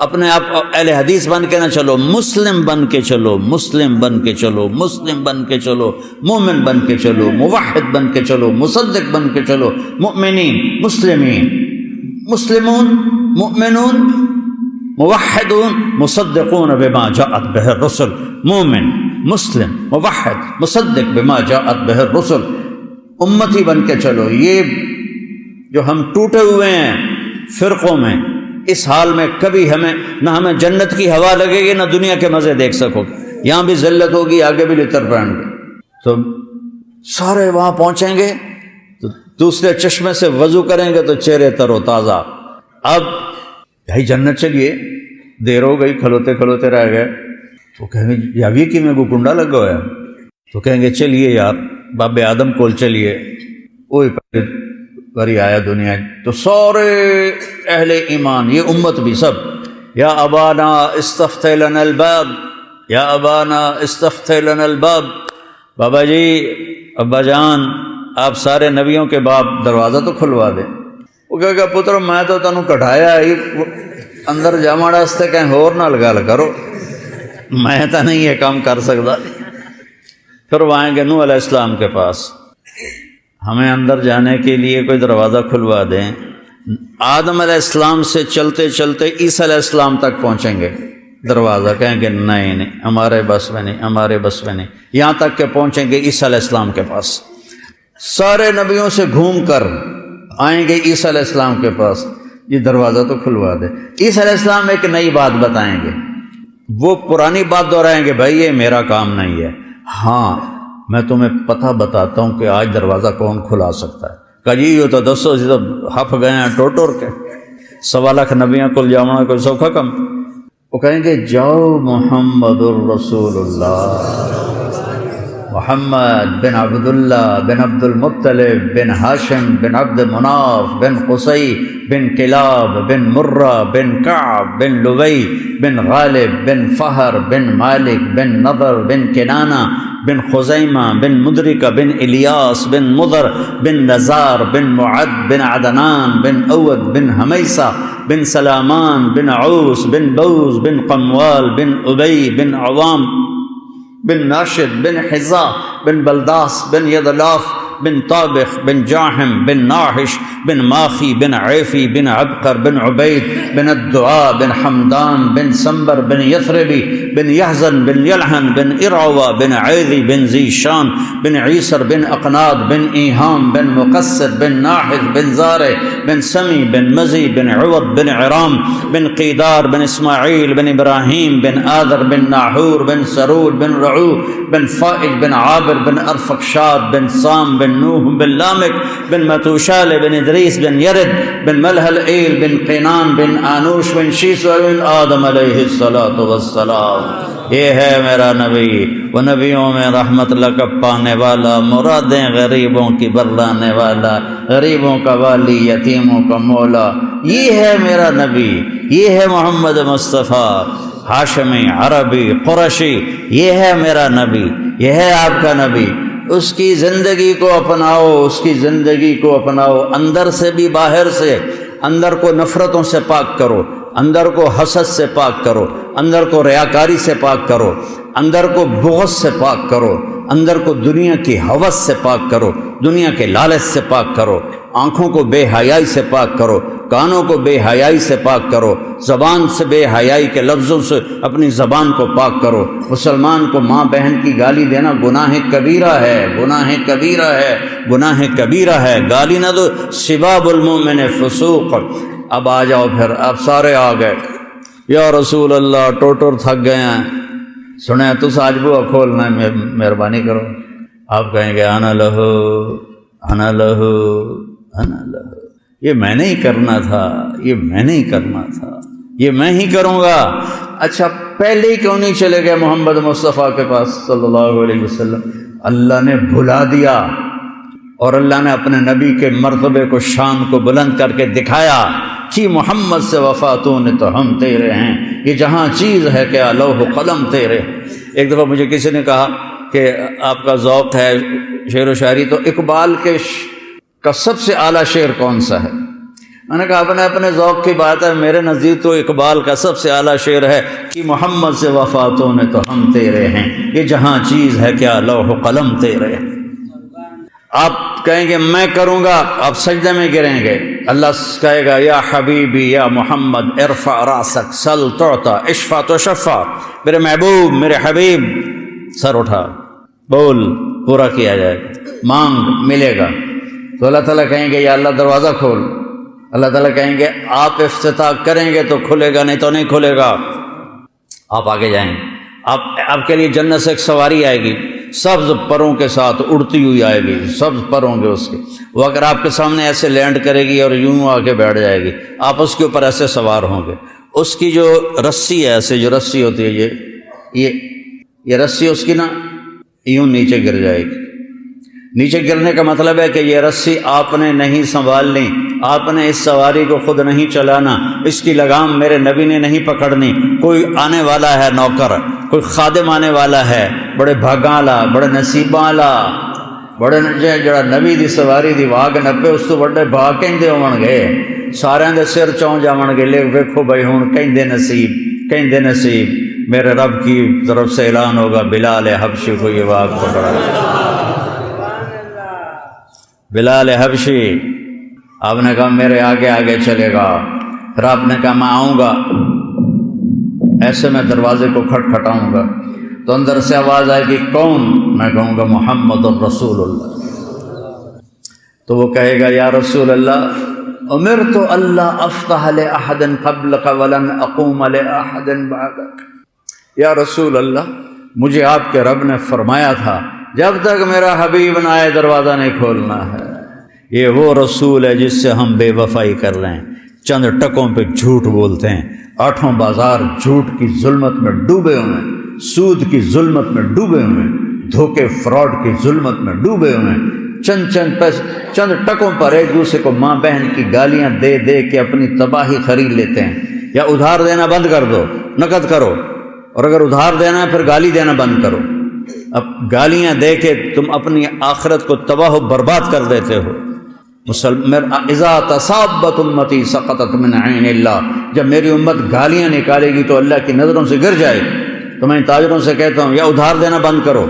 [SPEAKER 2] اپنے آپ اہل حدیث بن کے نہ چلو، مسلم بن کے چلو، مسلم بن کے چلو، مسلم بن کے چلو، مومن بن کے چلو، موحد بن کے چلو، مصدق بن کے چلو، مؤمنین، مسلمین، مسلمون، مؤمنون، موحدون، مصدقون بما جاءت به الرسل، مومن، مسلم، موحد، مصدق بما جاءت به الرسل، امتی بن کے چلو۔ یہ جو ہم ٹوٹے ہوئے ہیں فرقوں میں، اس حال میں کبھی نہ ہمیں جنت کی ہوا لگے گی، نہ دنیا کے مزے دیکھ سکو گے، یہاں بھی ذلت ہوگی، آگے بھی لتر پڑیں گے، تو سارے وہاں پہنچیں گے تو دوسرے چشمے سے وضو کریں گے تو چہرے تر و تازہ۔ اب بھائی جنت چلیے، دیر ہو گئی، کھلوتے کھلوتے رہ گئے، تو کہیں گے یاوی کی میں کو کنڈا لگا ہوا ہے، تو کہیں گے چلیے یار باب آدم کول چلیے، وہی بری آیا دنیا، تو سارے اہل ایمان، یہ امت بھی سب، یا ابانا استفتح لنا الباب، یا ابانا استفتح لنا الباب، بابا جی، ابا جان، آپ سارے نبیوں کے باپ، دروازہ تو کھلوا دیں۔ وہ کہے گا پتر میں تو تینوں کٹھایا ہی اندر جاون واسطے، کہیں ہور نہ گل کرو، میں تو نہیں یہ کام کر سکتا۔ پھر وہ آئیں گے نوح علیہ السلام کے پاس، ہمیں اندر جانے کے لیے کوئی دروازہ کھلوا دیں۔ آدم علیہ السلام سے چلتے چلتے عیسیٰ علیہ السلام تک پہنچیں گے، دروازہ کہیں گے نہیں ہمارے بس میں نہیں، ہمارے بس میں نہیں، یہاں تک کہ پہنچیں گے عیسیٰ علیہ السلام کے پاس، سارے نبیوں سے گھوم کر آئیں گے عیسیٰ علیہ السلام کے پاس، یہ دروازہ تو کھلوا دے۔ عیسیٰ علیہ السلام ایک نئی بات بتائیں گے، وہ پرانی بات دہرائیں گے، بھائی یہ میرا کام نہیں ہے، ہاں میں تمہیں پتہ بتاتا ہوں کہ آج دروازہ کون کھلا سکتا ہے۔ کہا جی یہ تو دسو، جی تو ہف گئے ہیں ٹوٹ کے، 1.25 لاکھ نبیاں کل جانا کوئی سوکھا کم۔ وہ کہیں گے جاؤ محمد الرسول اللہ، محمد بن عبداللہ بن عبد المطلب بن ہاشم بن عبد مناف بن قصی بن کلاب بن مرہ بن کعب بن لبی بن غالب بن فہر بن مالک بن نضر بن کنانہ بن خزیمہ بن مدرکہ بن الیاس بن مضر بن نزار بن معد بن عدنان بن اود بن حمیسہ بن سلامان بن عوس بن بوز بن قموال بن ابی بن عوام بن ناشد بن حزا بن بلداس بن یدلاف بن طابخ بن جاحم بن ناحش بن ماخی بن عیفی بن عبقر بن عبید بن الدعاء بن حمدان بن سنبر بن یثربی بن یحزن بن یلحن بن ارعوہ بن عیذی بن ذیشان بن عیسر بن اقناد بن ایہام بن مقصد بن ناحذ بن زارع بن سمی بن مزی بن عوض بن عرام بن قیدار بن اسماعیل بن ابراہیم بن آذر بن ناحور بن سرود بن رعو بن فائج بن عابر بن ارفقشاد بن سام بن نوح بن لامک بن متوشال بن ادریس بن یرد بن ملحل ایل بن قینان بن آنوش بن شیس بن آدم علیہ السلام۔ یہ ہے میرا نبی، وہ نبیوں میں رحمت لقب پانے والا، مرادیں غریبوں کی برلانے والا، غریبوں کا والی، یتیموں کا مولا، یہ ہے میرا نبی۔ یہ ہے محمد مصطفیٰ ہاشمی عربی قریشی، یہ ہے میرا نبی، یہ ہے آپ کا نبی۔ اس کی زندگی کو اپناؤ، اس کی زندگی کو اپناؤ، اندر سے بھی باہر سے۔ اندر کو نفرتوں سے پاک کرو، اندر کو حسد سے پاک کرو، اندر کو ریاکاری سے پاک کرو، اندر کو بغض سے پاک کرو، اندر کو دنیا کی ہوس سے پاک کرو، دنیا کے لالچ سے پاک کرو، آنکھوں کو بے حیائی سے پاک کرو، کانوں کو بے حیائی سے پاک کرو، زبان سے بے حیائی کے لفظوں سے اپنی زبان کو پاک کرو۔ مسلمان کو ماں بہن کی گالی دینا گناہ کبیرہ ہے، گناہ کبیرہ ہے، گناہ کبیرہ ہے۔ گالی نہ دو، سباب المؤمن فسوق۔ اب آ جاؤ، پھر اب سارے آ گئے، یا رسول اللہ ٹوٹر تھک گئے ہیں، سنیں تو آج بوا کھولنا ہے، مہربانی کرو۔ آپ کہیں گے انا لہو انا لہو انا لہو، یہ میں نے ہی کرنا تھا، یہ میں نے ہی کرنا تھا، یہ میں ہی کروں گا۔ اچھا پہلے ہی کیوں نہیں چلے گئے محمد مصطفیٰ کے پاس صلی اللہ علیہ وسلم؟ اللہ نے بھلا دیا، اور اللہ نے اپنے نبی کے مرتبے کو، شان کو بلند کر کے دکھایا کہ محمد سے وفاتوں نے تو ہم تیرے ہیں، یہ جہاں چیز ہے کیا لوح و قلم تیرے۔ ایک دفعہ مجھے کسی نے کہا کہ آپ کا ذوق ہے شعر و شاعری، تو اقبال کا سب سے اعلیٰ شعر کون سا ہے؟ میں نے کہا اپنے اپنے ذوق کی بات ہے، میرے نزدیک تو اقبال کا سب سے اعلیٰ شعر ہے کہ محمد سے وفاتوں نے تو ہم تیرے ہیں، یہ جہاں چیز ہے کیا لوح و قلم تیرے۔ آپ کہیں گے میں کروں گا، آپ سجدے میں گریں گے، اللہ کہے گا یا حبیبی یا محمد ارفع راسک سل تعطا اشفع تشفع، میرے محبوب میرے حبیب سر اٹھا، بول پورا کیا جائے گا، مانگ ملے گا۔ تو اللہ تعالیٰ کہیں گے یا اللہ دروازہ کھول، اللہ تعالیٰ کہیں گے آپ افتتاح کریں گے تو کھلے گا، نہیں تو نہیں کھلے گا۔ آپ آگے جائیں گے، آپ کے لیے جنت سے ایک سواری آئے گی، سبز پروں کے ساتھ اڑتی ہوئی آئے گی، سبز پر ہوں گے اس کے، وہ اگر آپ کے سامنے ایسے لینڈ کرے گی اور یوں آ کے بیٹھ جائے گی، آپ اس کے اوپر ایسے سوار ہوں گے۔ اس کی جو رسی ہے، ایسے جو رسی ہوتی ہے، یہ رسی اس کی نا یوں نیچے گر جائے گی۔ نیچے گرنے کا مطلب ہے کہ یہ رسی آپ نے نہیں سنبھالنی، آپ نے اس سواری کو خود نہیں چلانا، اس کی لگام میرے نبی نے نہیں پکڑنی۔ کوئی آنے والا ہے نوکر، کوئی خادم آنے والا ہے، بڑے بھاگاں والا، بڑے نصیباں والا، بڑے جڑا نبی دی سواری دی واگ نپے، اس تو بڑے بھاگ کہندے ہون گے، سارے دے سر چون جاون گے، لے ویکھو بھائی ہن کہندے نصیب، کہندے نصیب، میرے رب کی طرف سے اعلان ہوگا بلال حبشی کو یہ واگ پکڑا۔ بلال حبشی، آپ نے کہا میرے آگے آگے چلے گا، پھر آپ نے کہا میں آؤں گا، ایسے میں دروازے کو کھٹکھٹاؤں گا تو اندر سے آواز آئے گی کون؟ میں کہوں گا محمد الرسول اللہ۔ تو وہ کہے گا یا رسول اللہ امرت اللہ افتح لأحد قبلک ولن اقوم لأحد بعدک، یا رسول اللہ مجھے آپ کے رب نے فرمایا تھا جب تک میرا حبیب نہ آئے دروازہ نہیں کھولنا ہے۔ یہ وہ رسول ہے جس سے ہم بے وفائی کر رہے ہیں، چند ٹکوں پہ جھوٹ بولتے ہیں، آٹھوں بازار جھوٹ کی ظلمت میں ڈوبے ہوئے ہیں، سود کی ظلمت میں ڈوبے ہوئے ہیں، دھوکے فراڈ کی ظلمت میں ڈوبے ہوئے ہیں، چند ٹکوں پر ایک دوسرے کو ماں بہن کی گالیاں دے دے کے اپنی تباہی خرید لیتے ہیں۔ یا ادھار دینا بند کر دو، نقد کرو، اور اگر ادھار دینا ہے پھر گالی دینا بند کرو۔ اب گالیاں دے کے تم اپنی آخرت کو تباہ و برباد کر دیتے ہو۔ اذا تصابت امتی سقطت من عین اللہ، جب میری امت گالیاں نکالے گی تو اللہ کی نظروں سے گر جائے گی۔ تو میں تاجروں سے کہتا ہوں یا ادھار دینا بند کرو،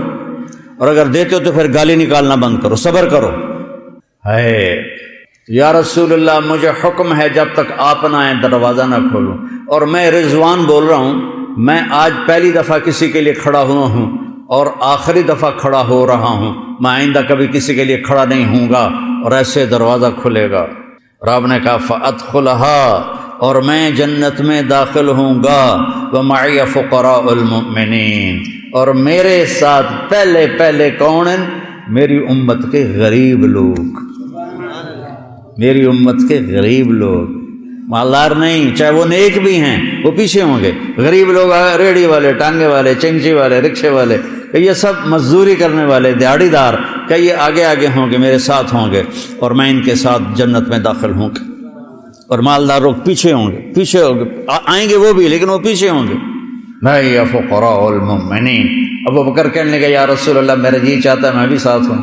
[SPEAKER 2] اور اگر دیتے ہو تو پھر گالی نکالنا بند کرو، صبر کرو۔ ہے یا رسول اللہ مجھے حکم ہے جب تک آپ نہ آئیں دروازہ نہ کھولوں، اور میں رضوان بول رہا ہوں، میں آج پہلی دفعہ کسی کے لیے کھڑا ہوا ہوں اور آخری دفعہ کھڑا ہو رہا ہوں، میں آئندہ کبھی کسی کے لیے کھڑا نہیں ہوں گا، اور ایسے دروازہ کھلے گا۔ رب نے کہا فَأَدْخُلَهَا، اور میں جنت میں داخل ہوں گا، وَمَعِيَ فُقَرَاءُ الْمُؤْمِنِينَ، اور میرے ساتھ پہلے کون ہیں؟ میری امت کے غریب لوگ، میری امت کے غریب لوگ، مالدار نہیں، چاہے وہ نیک بھی ہیں وہ پیچھے ہوں گے۔ غریب لوگ ریڑھی والے، ٹانگے والے، چنچی والے، رکشے والے، کہ یہ سب مزدوری کرنے والے دیہڑی دار، کہ یہ آگے آگے ہوں گے، میرے ساتھ ہوں گے، اور میں ان کے ساتھ جنت میں داخل ہوں گا۔ اور مالدار لوگ پیچھے ہوں گے، پیچھے ہوں گے، آئیں گے وہ بھی لیکن وہ پیچھے ہوں گے. بھائی یا فقراء المؤمنین. ابو بکر کہنے لگے یا رسول اللہ میرا جی چاہتا ہے میں بھی ساتھ ہوں.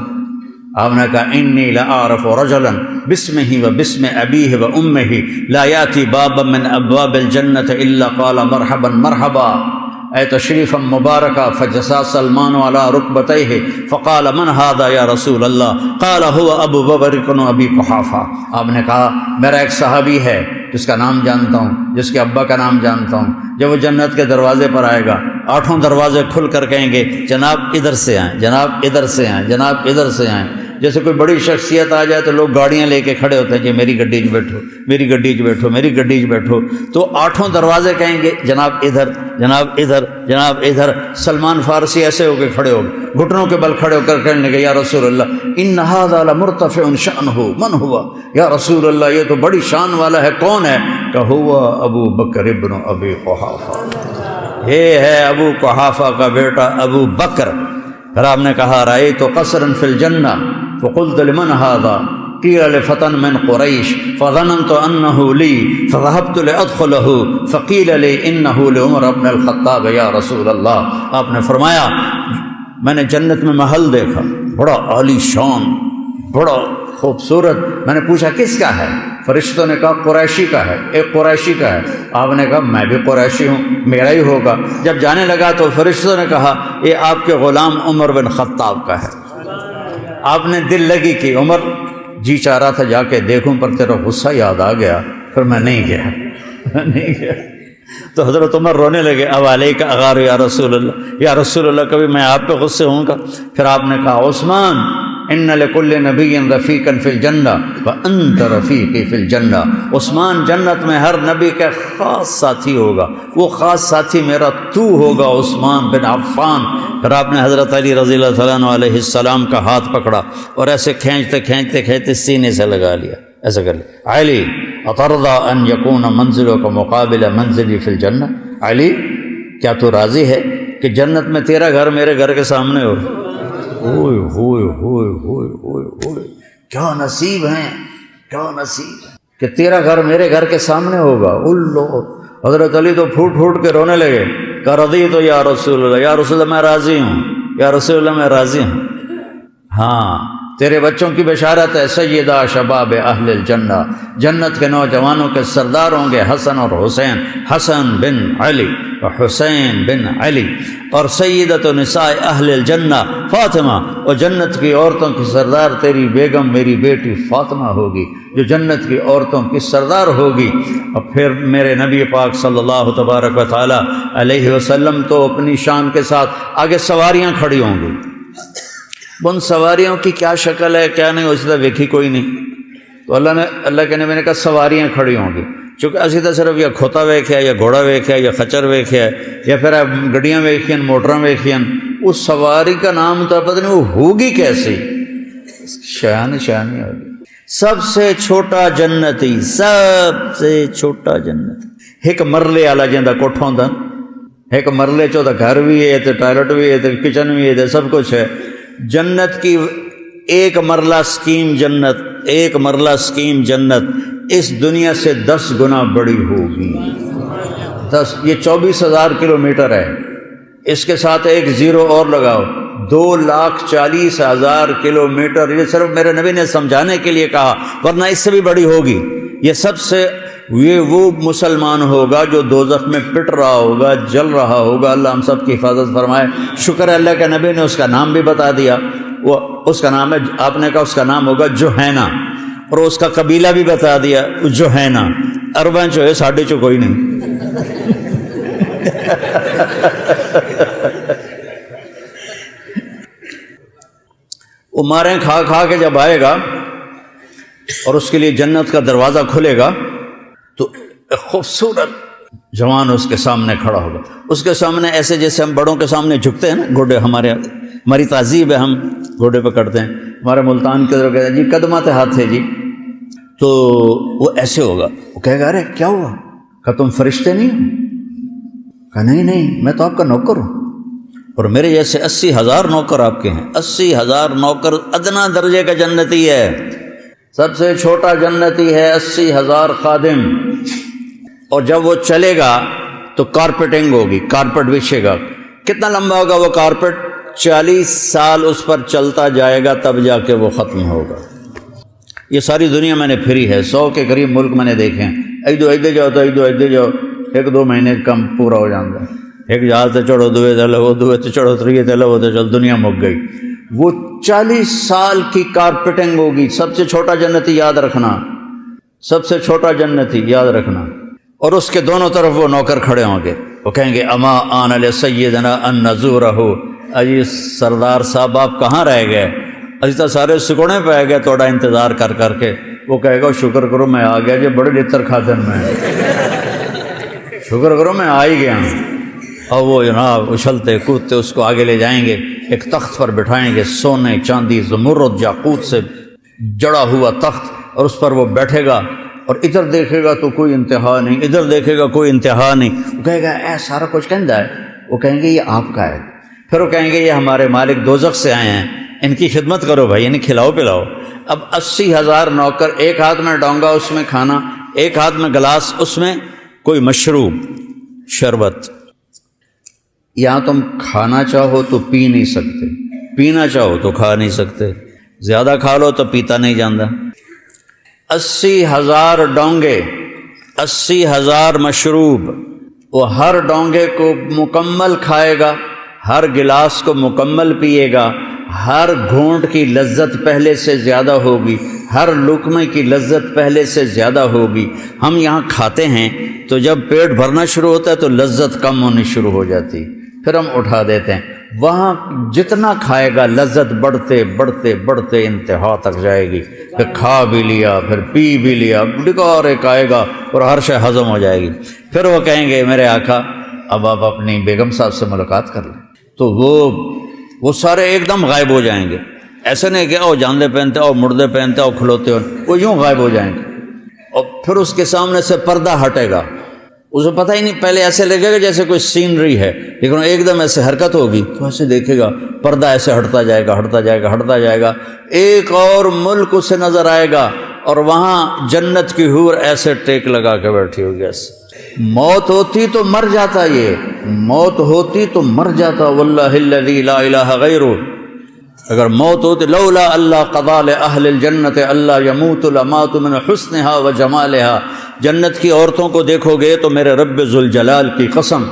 [SPEAKER 2] آپ نے کہا انی لأعرف رجلا باسمہ و باسم ابیہ و امہ لا یاتی بابا من ابواب الجنۃ الا قال مرحبا مرحبا. اے تشریفا مبارکا. فجسا سلمان علی رکبتیہ فقال من هذا یا رسول اللہ؟ قال هو ابو بکر بن ابی قحافہ. آپ نے کہا میرا ایک صحابی ہے جس کا نام جانتا ہوں، جس کے ابا کا نام جانتا ہوں، جب وہ جنت کے دروازے پر آئے گا 8 دروازے کھل کر کہیں گے جناب ادھر سے آئیں، جناب ادھر سے آئیں، جناب ادھر سے آئیں. جیسے کوئی بڑی شخصیت آ جائے تو لوگ گاڑیاں لے کے کھڑے ہوتے ہیں کہ میری گڈی 'چ بیٹھو، میری گڈی 'چ بیٹھو، میری گڈی 'چ بیٹھو. تو 8 دروازے کہیں گے جناب ادھر، جناب ادھر، جناب ادھر. سلمان فارسی ایسے ہو کے کھڑے ہو گئے، گھٹنوں کے بل کھڑے ہو کر کہنے لگے یا رسول اللہ ان ھذا لمرتفع شأنہ من ہوا؟ یا رسول اللہ یہ تو بڑی شان والا ہے، کون ہے؟ کہ ہوا ابو بکر ابن ابی قحافہ، یہ ہے ابو قحافہ کا بیٹا ابو بکر. پھر آپ نے کہا رأیت قصرا فی الجنہ فقلت لمن هذا؟ قیل لفتى من قریش فظننت انه لی فذهبت لادخله فقیل لی انه لعمر بن الخطاب یا رسول اللہ. آپ نے فرمایا میں نے جنت میں محل دیکھا بڑا عالی شان، بڑا خوبصورت. میں نے پوچھا کس کا ہے؟ فرشتوں نے کہا قریشی کا ہے، ایک قریشی کا ہے. آپ نے کہا میں بھی قریشی ہوں، میرا ہی ہوگا. جب جانے لگا تو فرشتوں نے کہا یہ آپ کے غلام عمر بن خطاب کا ہے. آپ نے دل لگی کی، عمر جی چاہ رہا تھا جا کے دیکھوں پر تیرا غصہ یاد آ گیا، پھر میں نہیں گیا، میں نہیں گیا. تو حضرت عمر رونے لگے اب علیک اغار یا رسول اللہ، یا رسول اللہ کبھی میں آپ پہ غصے ہوں گا؟ پھر آپ نے کہا عثمان ان لکل نبی رفیقا فی الجنہ وانت رفیقی فی الجنہ. عثمان جنت میں ہر نبی کا خاص ساتھی ہوگا، وہ خاص ساتھی میرا تو ہوگا عثمان بن عفان. پھر آپ نے حضرت علی رضی اللہ تعالیٰ عنہ علیہ السلام کا ہاتھ پکڑا اور ایسے کھینچتے کھینچتے کھینچتے سینے سے لگا لیا، ایسا کر لیا. علی اترضی ان یکون منزلک مقابل منزلی فی الجنہ؟ علی کیا تو راضی ہے کہ جنت میں تیرا گھر میرے گھر کے سامنے ہو؟ ہوئے ہوئے ہوئے ہوئے ہوئے ہوئے کیا نصیب ہیں، کیا نصیب ہے کہ تیرا گھر میرے گھر کے سامنے ہوگا. اللہ حضرت علی تو پھوٹ پھوٹ کے رونے لگے کہ رضیت تو یا رسول اللہ، یا رسول اللہ میں راضی ہوں، یا رسول اللہ میں راضی ہوں. ہاں تیرے بچوں کی بشارت ہے سیدہ شباب اہل الجنہ، جنت کے نوجوانوں کے سردار ہوں گے حسن اور حسین، حسن بن علی و حسین بن علی. اور سیدۃ نساء اہل الجنہ فاطمہ، اور جنت کی عورتوں کی سردار تیری بیگم میری بیٹی فاطمہ ہوگی جو جنت کی عورتوں کی سردار ہوگی. اور پھر میرے نبی پاک صلی اللہ تبارک و تعالی علیہ وسلم تو اپنی شان کے ساتھ آگے سواریاں کھڑی ہوں گی. ان سواریوں کی کیا شکل ہے کیا نہیں اس طرح دیکھی کوئی نہیں. تو اللہ کے نبی نے کہا سواریاں کھڑی ہوں گی. چونکہ اسی طرح صرف یا کھوتا ویکھیا یا گھوڑا ویکھیا یا خچر ویکھیا یا پھر گڈیاں ویکھیاں موٹراں ویکھیاں، اس سواری کا نام تو پتہ نہیں وہ ہوگی کیسی، شان ہوگی. سب سے چھوٹا جنتی، سب سے چھوٹا جنتی ایک مرلے والا جندا کوٹھا ہوندا، ایک مرلے چ گھر بھی ہے تے ٹوائلٹ بھی ہے تے کچن بھی ہے سب کچھ ہے. جنت کی ایک مرلہ سکیم جنت، ایک مرلہ سکیم جنت اس دنیا سے 10 گنا بڑی ہوگی. 10، یہ 24,000 کلومیٹر ہے. اس کے ساتھ ایک زیرو اور لگاؤ، 2,40,000 کلومیٹر. یہ صرف میرے نبی نے سمجھانے کے لیے کہا، ورنہ اس سے بھی بڑی ہوگی. یہ سب سے یہ وہ مسلمان ہوگا جو دوزخ میں پٹ رہا ہوگا، جل رہا ہوگا. اللہ ہم سب کی حفاظت فرمائے. شکر ہے اللہ کے نبی نے اس کا نام بھی بتا دیا. وہ اس کا نام ہے، آپ نے کہا اس کا نام ہوگا جوہینہ، اور اس کا قبیلہ بھی بتا دیا جوہینہ. عرباں چو ہے ساڈے چو کوئی نہیں. وہ ماریں کھا کھا کے جب آئے گا اور اس کے لیے جنت کا دروازہ کھلے گا تو ایک خوبصورت جوان اس کے سامنے کھڑا ہوگا. اس کے سامنے ایسے جیسے ہم بڑوں کے سامنے جھکتے ہیں نا، گھوڑے ہماری تہذیب ہے، ہم گھوڑے پہ کرتے ہیں. ہمارے ملتان کے ادھر کہتے ہیں جی قدمات ہاتھ ہے جی. تو وہ ایسے ہوگا، وہ کہے گا ارے کیا ہوا؟ کہ تم فرشتے نہیں ہو؟ کہ نہیں میں تو آپ کا نوکر ہوں، اور میرے جیسے 80,000 نوکر آپ کے ہیں. 80,000 نوکر ادنا درجے کا جنتی ہے. سب سے چھوٹا جنتی ہے 80,000 خادم، اور جب وہ چلے گا تو کارپیٹنگ ہوگی، کارپیٹ بچھے گا۔ کتنا لمبا ہوگا وہ کارپیٹ؟ 40 سال اس پر چلتا جائے گا، تب جا کے وہ ختم ہوگا۔ یہ ساری دنیا میں نے پھری ہے، 100 کے قریب ملک میں نے دیکھے ہیں۔ ایدے جاؤ تو ایدے جاؤ، 1-2 مہینے کم پورا ہو جاتا ہے۔ ایک جہاز تے چڑھو، دوے تے لو، دوے تے چڑھو، تریے تے لو، تے چل دنیا مک گئی۔ وہ 40 سال کی کارپیٹنگ ہوگی۔ سب سے چھوٹا جنتی یاد رکھنا، سب سے چھوٹا جنتی یاد رکھنا۔ اور اس کے دونوں طرف وہ نوکر کھڑے ہوں گے، وہ کہیں گے اما آن لسیدنا ان نزورہ، اجی سردار صاحب آپ کہاں رہ گئے؟ اجی تو سارے سکونے پہ گئے توڑا انتظار کر کر کے۔ وہ کہے گا شکر کرو میں آ گیا جی، بڑے لطر خاطر میں، شکر کرو میں آ ہی گیا ہوں۔ اور وہ جناب اچھلتے کودتے اس کو آگے لے جائیں گے، ایک تخت پر بٹھائیں گے، سونے چاندی زمرد یاقوت سے جڑا ہوا تخت، اور اس پر وہ بیٹھے گا، اور ادھر دیکھے گا تو کوئی انتہا نہیں، ادھر دیکھے گا کوئی انتہا نہیں۔ وہ کہے گا اے سارا کچھ کہندا ہے؟ وہ کہیں گے یہ آپ کا ہے۔ پھر وہ کہیں گے یہ ہمارے مالک دوزخ سے آئے ہیں، ان کی خدمت کرو بھائی، انہیں کھلاؤ پلاؤ۔ اب 80,000 نوکر، ایک ہاتھ میں ڈونگا اس میں کھانا، ایک ہاتھ میں گلاس اس میں کوئی مشروب شربت۔ یہاں تم کھانا چاہو تو پی نہیں سکتے، پینا چاہو تو کھا نہیں سکتے، زیادہ کھا لو تو پیتا نہیں جاندہ۔ 80,000 ڈونگے، 80,000 مشروب، وہ ہر ڈونگے کو مکمل کھائے گا، ہر گلاس کو مکمل پیے گا، ہر گھونٹ کی لذت پہلے سے زیادہ ہوگی، ہر لقمے کی لذت پہلے سے زیادہ ہوگی۔ ہم یہاں کھاتے ہیں تو جب پیٹ بھرنا شروع ہوتا ہے تو لذت کم ہونی شروع ہو جاتی، پھر ہم اٹھا دیتے ہیں۔ وہاں جتنا کھائے گا لذت بڑھتے بڑھتے بڑھتے انتہا تک جائے گی، پھر کھا بھی لیا، پھر پی بھی لیا، ڈکار ایک آئے گا اور ہر شے ہضم ہو جائے گی۔ پھر وہ کہیں گے میرے آقا اب آپ اپنی بیگم صاحب سے ملاقات کر لیں، تو وہ سارے ایک دم غائب ہو جائیں گے۔ ایسے نہیں کہ او جاندے پہنتے او مردے پہنتے او کھلوتے ہو، وہ یوں غائب ہو جائیں گے۔ اور پھر اس کے سامنے سے پردہ ہٹے گا، اسے پتہ ہی نہیں، پہلے ایسے لگے گا جیسے کوئی سینری ہے، لیکن ایک دم ایسے حرکت ہوگی تو ایسے دیکھے گا پردہ ایسے ہٹتا جائے گا، ہٹتا جائے گا، ہٹتا جائے گا، ایک اور ملک اسے نظر آئے گا، اور وہاں جنت کی حور ایسے ٹیک لگا کے بیٹھی ہوگی۔ ایسے موت ہوتی تو مر جاتا، یہ موت ہوتی تو مر جاتا، واللہ الذی لا الہ غیرہ۔ اگر موت ہوتی لولا اللہ قضا لأہل الجنت اللہ یموت لمات من حسنها و جمالها، جنت کی عورتوں کو دیکھو گے تو میرے رب ذوالجلال کی قسم،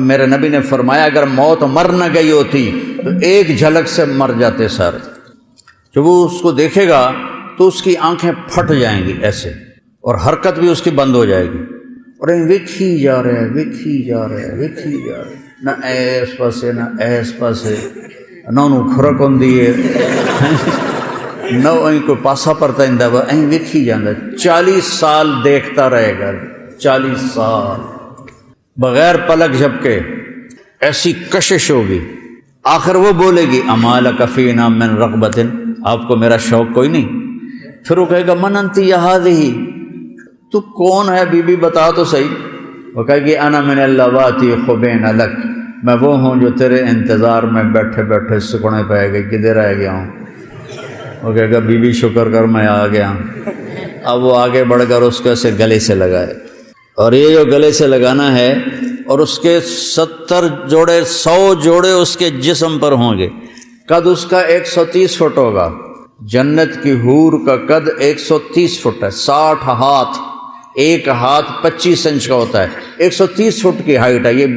[SPEAKER 2] میرے نبی نے فرمایا اگر موت مر نہ گئی ہوتی تو ایک جھلک سے مر جاتے سارے۔ جب وہ اس کو دیکھے گا تو اس کی آنکھیں پھٹ جائیں گی ایسے، اور حرکت بھی اس کی بند ہو جائے گی، اور ویکھی جا رہے ویکھی جا رہے ویکھی جا رہے، نہ ایس پاسے نہ ایس پاسے، نہ انہوں کھرک ہوندی ہے، نہ کوئی پاسا پرتا اندہ با، ویکھی جاندہ۔ 40 سال دیکھتا رہے گا، 40 سال بغیر پلک جھپکے، ایسی کشش ہوگی۔ آخر وہ بولے گی اما لک فینا من رغبت، آپ کو میرا شوق کوئی نہیں؟ پھر وہ کہے گا من انتی یا ہذہ، تو کون ہے بی بی بتا تو صحیح۔ وہ کہے گی انا من اللواتی خبین لک، میں وہ ہوں جو تیرے انتظار میں بیٹھے بیٹھے سکڑے پہ گئی، کدھر رہ گیا ہوں۔ وہ کہے گا بی بی شکر کر میں آ گیا ہوں۔ اب وہ آگے بڑھ کر اس کو ایسے گلے سے لگائے، اور یہ جو گلے سے لگانا ہے، اور اس کے 70 جوڑے 100 جوڑے اس کے جسم پر ہوں گے۔ قد اس کا 130 فٹ ہوگا، جنت کی حور کا قد 130 فٹ ہے، 60 ہاتھ، ایک ہاتھ 25 انچ کا ہوتا ہے، 130 فٹ کی ہائٹ ہے۔ یہ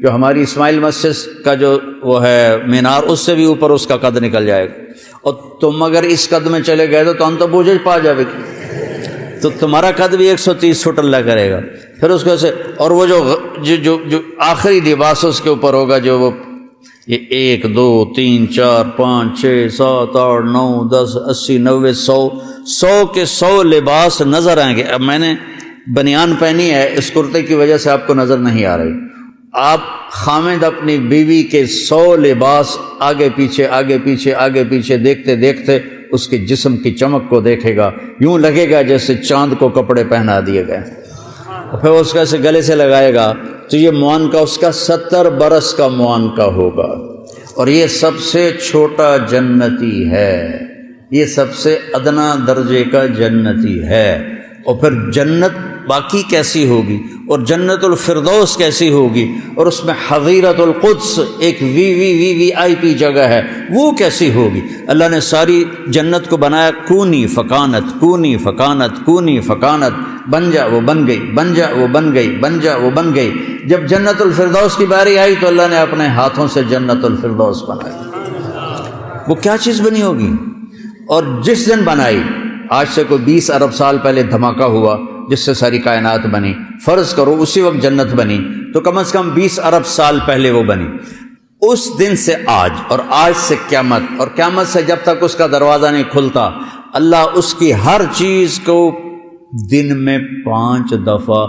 [SPEAKER 2] جو ہماری اسماعیل مسجد کا جو وہ ہے مینار، اس سے بھی اوپر اس کا قد نکل جائے گا، اور تم اگر اس قد میں چلے گئے تو ہم تو بوجھ پا جائے گی، تو تمہارا قد بھی 130 فٹ اللہ کرے گا۔ پھر اس کو ایسے، اور وہ جو آخری لباس اس کے اوپر ہوگا، جو وہ یہ 1 2 3 4 5 6 7 8 9 10 80 90 100 کے 100 لباس نظر آئیں گے۔ اب میں نے بنیان پہنی ہے، اس کرتے کی وجہ سے آپ کو نظر نہیں آ رہی۔ آپ خامد اپنی بیوی کے 100 لباس آگے پیچھے آگے پیچھے آگے پیچھے دیکھتے دیکھتے اس کے جسم کی چمک کو دیکھے گا، یوں لگے گا جیسے چاند کو کپڑے پہنا دیے گئے۔ اور پھر اس کا ایسے گلے سے لگائے گا تو یہ معانقہ اس کا 70 برس کا معانقہ ہوگا، اور یہ سب سے چھوٹا جنتی ہے۔ یہ سب سے ادنا درجے کا جنتی ہے۔ اور پھر جنت باقی کیسی ہوگی، اور جنت الفردوس کیسی ہوگی، اور اس میں حظیرۃ القدس ایک وی آئی پی جگہ ہے، وہ کیسی ہوگی۔ اللہ نے ساری جنت کو بنایا کونی فکانت، کونی فکانت، کونی فکانت، بن جا وہ بن گئی، بن جا وہ بن گئی، بن جا وہ بن گئی۔ جب جنت الفردوس کی باری آئی تو اللہ نے اپنے ہاتھوں سے جنت الفردوس بنائی۔ وہ کیا چیز بنی ہوگی؟ اور جس دن بنائی، آج سے کوئی 20 ارب سال پہلے دھماکہ ہوا جس سے ساری کائنات بنی، فرض کرو اسی وقت جنت بنی تو کم از کم 20 ارب سال پہلے وہ بنی۔ اس دن سے آج، اور آج سے قیامت، اور قیامت سے جب تک اس کا دروازہ نہیں کھلتا، اللہ اس کی ہر چیز کو دن میں 5 دفعہ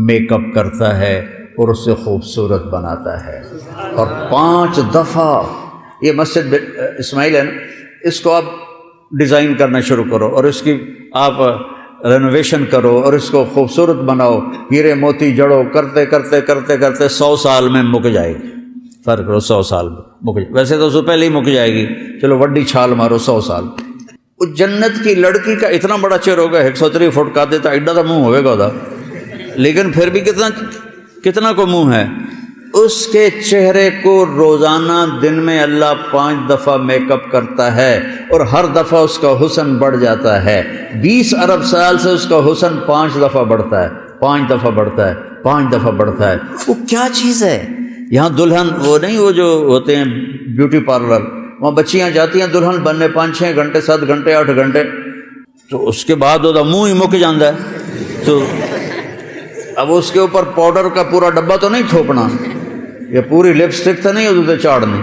[SPEAKER 2] میک اپ کرتا ہے اور اسے خوبصورت بناتا ہے۔ اور 5 دفعہ، یہ مسجد اسماعیل ہے نا، اس کو آپ ڈیزائن کرنا شروع کرو اور اس کی آپ رینوویشن کرو اور اس کو خوبصورت بناؤ، ہیرے موتی جڑو، کرتے کرتے کرتے کرتے 100 سال میں مک جائے گی۔ فرق کرو 100 سال میں مک جائے، ویسے تو اس سے پہلے ہی مک جائے گی، چلو وڈی چھال مارو 100 سال۔ اس جنت کی لڑکی کا اتنا بڑا چہرہ ہوگا، 130 فٹ کا دیتا ایڈا تو منہ ہوئے گا، لیکن پھر بھی کتنا کو منہ ہے۔ اس کے چہرے کو روزانہ دن میں اللہ 5 دفعہ میک اپ کرتا ہے اور ہر دفعہ اس کا حسن بڑھ جاتا ہے۔ 20 ارب سال سے اس کا حسن 5 دفعہ بڑھتا ہے، 5 دفعہ بڑھتا ہے، 5 دفعہ بڑھتا ہے۔ وہ کیا چیز ہے؟ یہاں دلہن وہ نہیں، وہ جو ہوتے ہیں بیوٹی پارلر، وہاں بچیاں جاتی ہیں دلہن بننے 5-6 گھنٹے 7 گھنٹے 8 گھنٹے، تو اس کے بعد وہ منہ ہی مک جاتا ہے۔ تو اب اس کے اوپر پاؤڈر کا پورا ڈبہ تو نہیں تھوپنا، یا پوری لپسٹک تو نہیں ادھر چاڑنی،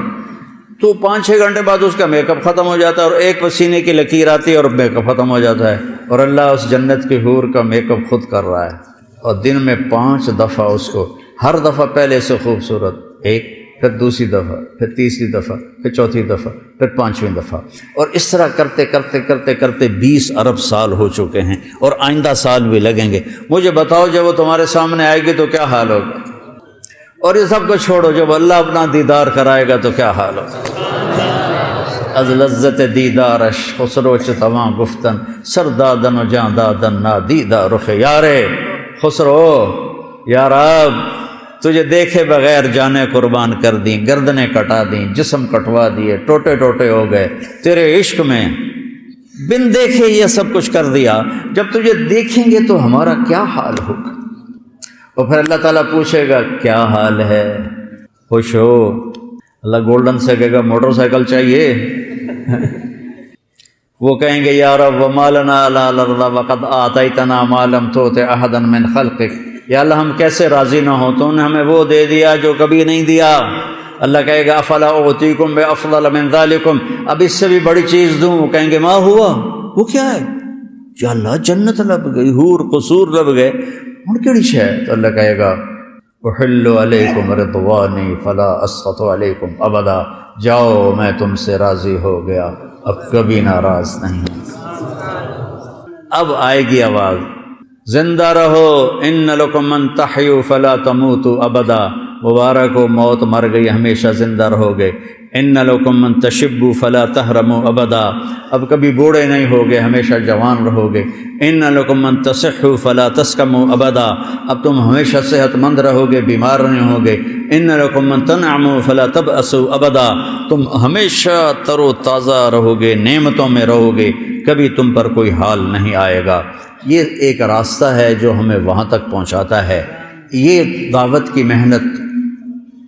[SPEAKER 2] تو 5-6 گھنٹے بعد اس کا میک اپ ختم ہو جاتا ہے اور ایک پسینے کی لکیر آتی ہے اور میک اپ ختم ہو جاتا ہے۔ اور اللہ اس جنت کی حور کا میک اپ خود کر رہا ہے، اور دن میں 5 دفعہ اس کو، ہر دفعہ پہلے سے خوبصورت، ایک، پھر دوسری دفعہ، پھر تیسری دفعہ، پھر چوتھی دفعہ، پھر 5ویں دفعہ، اور اس طرح کرتے کرتے کرتے کرتے 20 ارب سال ہو چکے ہیں، اور آئندہ سال بھی لگیں گے۔ مجھے بتاؤ جب وہ تمہارے سامنے آئے گی تو کیا حال ہوگا؟ اور یہ سب کو چھوڑو، جب اللہ اپنا دیدار کرائے گا تو کیا حال ہوگا؟ از لذت دیدارش خسرو چتواں گفتن سردادن و جاں دادن نادیدہ رخ یارے خسرو، یا رب تجھے دیکھے بغیر جانے قربان کر دیں، گردنیں کٹا دیں، جسم کٹوا دیے، ٹوٹے ٹوٹے ہو گئے تیرے عشق میں، بن دیکھے یہ سب کچھ کر دیا، جب تجھے دیکھیں گے تو ہمارا کیا حال ہوگا؟ اور پھر اللہ تعالیٰ پوچھے گا کیا حال ہے، خوش ہو؟ اللہ گولڈن سے کہے گا موٹر سائیکل چاہیے؟ وہ کہیں گے یا رب وما لنا الا الارض وقد آتیتنا ما لم تؤت احدا من خلقک، یا اللہ ہم کیسے راضی نہ ہوں، تو نے ہمیں وہ دے دیا جو کبھی نہیں دیا۔ اللہ کہے گا افلا اعطیکم بافضل من ذلکم، اب اس سے بھی بڑی چیز دوں؟ وہ کہیں گے ما ہوا، وہ کیا ہے؟ یا اللہ جنت لب گئی، حور قصور لب گئے، ہن کیڑی شے ہے؟ تو اللہ کہے گا احل علیکم رضوانی فلا اسخط علیکم ابدا، جاؤ میں تم سے راضی ہو گیا، اب کبھی ناراض نہیں۔ اب آئے گی آواز زندہ رہو، ان لکم من تحیوا فلا تموتوا ابدا، مبارک ہو موت مر گئی ہمیشہ زندہ رہو گے۔ ان لکم من تشبوا فلا تحرموا ابدا، اب کبھی بوڑھے نہیں ہوگے ہمیشہ جوان رہو گے۔ ان لکم من تصحوا فلا تسقموا ابدا، اب تم ہمیشہ صحت مند رہو گے، بیمار نہیں ہوگے۔ ان لکم من تنعموا فلا تبأسوا ابدا، تم ہمیشہ تر و تازہ رہو گے، نعمتوں میں رہو گے، کبھی تم پر کوئی حال نہیں آئے گا۔ یہ ایک راستہ ہے جو ہمیں وہاں تک پہنچاتا ہے۔ یہ دعوت کی محنت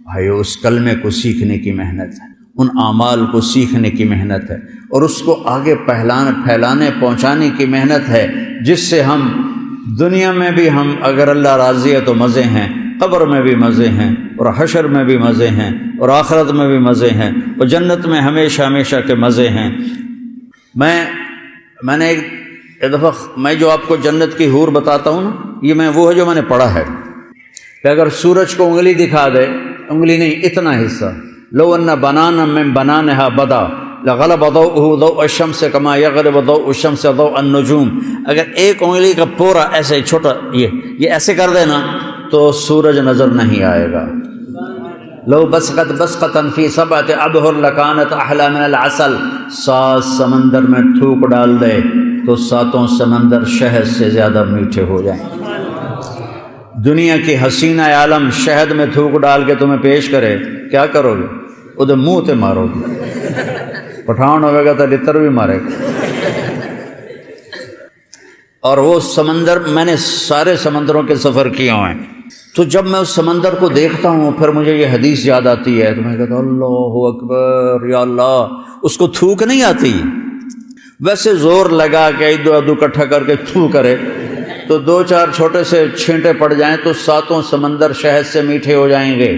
[SPEAKER 2] بھائیو، اس کلمے کو سیکھنے کی محنت ہے، ان اعمال کو سیکھنے کی محنت ہے، اور اس کو آگے پھیلانے پہنچانے کی محنت ہے، جس سے ہم دنیا میں بھی ہم اگر اللہ راضی ہے تو مزے ہیں، قبر میں بھی مزے ہیں، اور حشر میں بھی مزے ہیں، اور آخرت میں بھی مزے ہیں، اور جنت میں ہمیشہ ہمیشہ کے مزے ہیں۔ میں نے ایک دفعہ میں جو آپ کو جنت کی حور بتاتا ہوں نا، یہ وہ ہے جو میں نے پڑھا ہے کہ اگر سورج کو انگلی دکھا دے، انگلی نہیں اتنا حصہ، لو ان بنانا من بنانها بدا لغلب ضوءه ضوء الشمس كما يغلب ضوء الشمس ضوء النجوم، اگر ایک انگلی کا پورا ایسے چھوٹا یہ ایسے کر دینا تو سورج نظر نہیں آئے گا۔ لو بسقت بسقتا فی سبعۃ ابحر لکانت احلی من العسل، 7 سمندر میں تھوک ڈال دے تو 7 سمندر شہد سے زیادہ میٹھے ہو جائیں۔ دنیا کی حسینہ عالم شہد میں تھوک ڈال کے تمہیں پیش کرے، کیا کرو گے؟ ادھر منہ تے مارو گے، پٹھان ہوئے گا تو لتر بھی مارے گا۔ اور وہ سمندر، میں نے سارے سمندروں کے سفر کیا ہوئے ہیں، تو جب میں اس سمندر کو دیکھتا ہوں پھر مجھے یہ حدیث یاد آتی ہے، تو میں کہتا ہوں اللہ اکبر یا اللہ، اس کو تھوک نہیں آتی، ویسے زور لگا کے ادو ادو اکٹھا کر کے تھو کرے تو 2-4 چھوٹے سے چھینٹے پڑ جائیں تو 7 سمندر شہد سے میٹھے ہو جائیں گے۔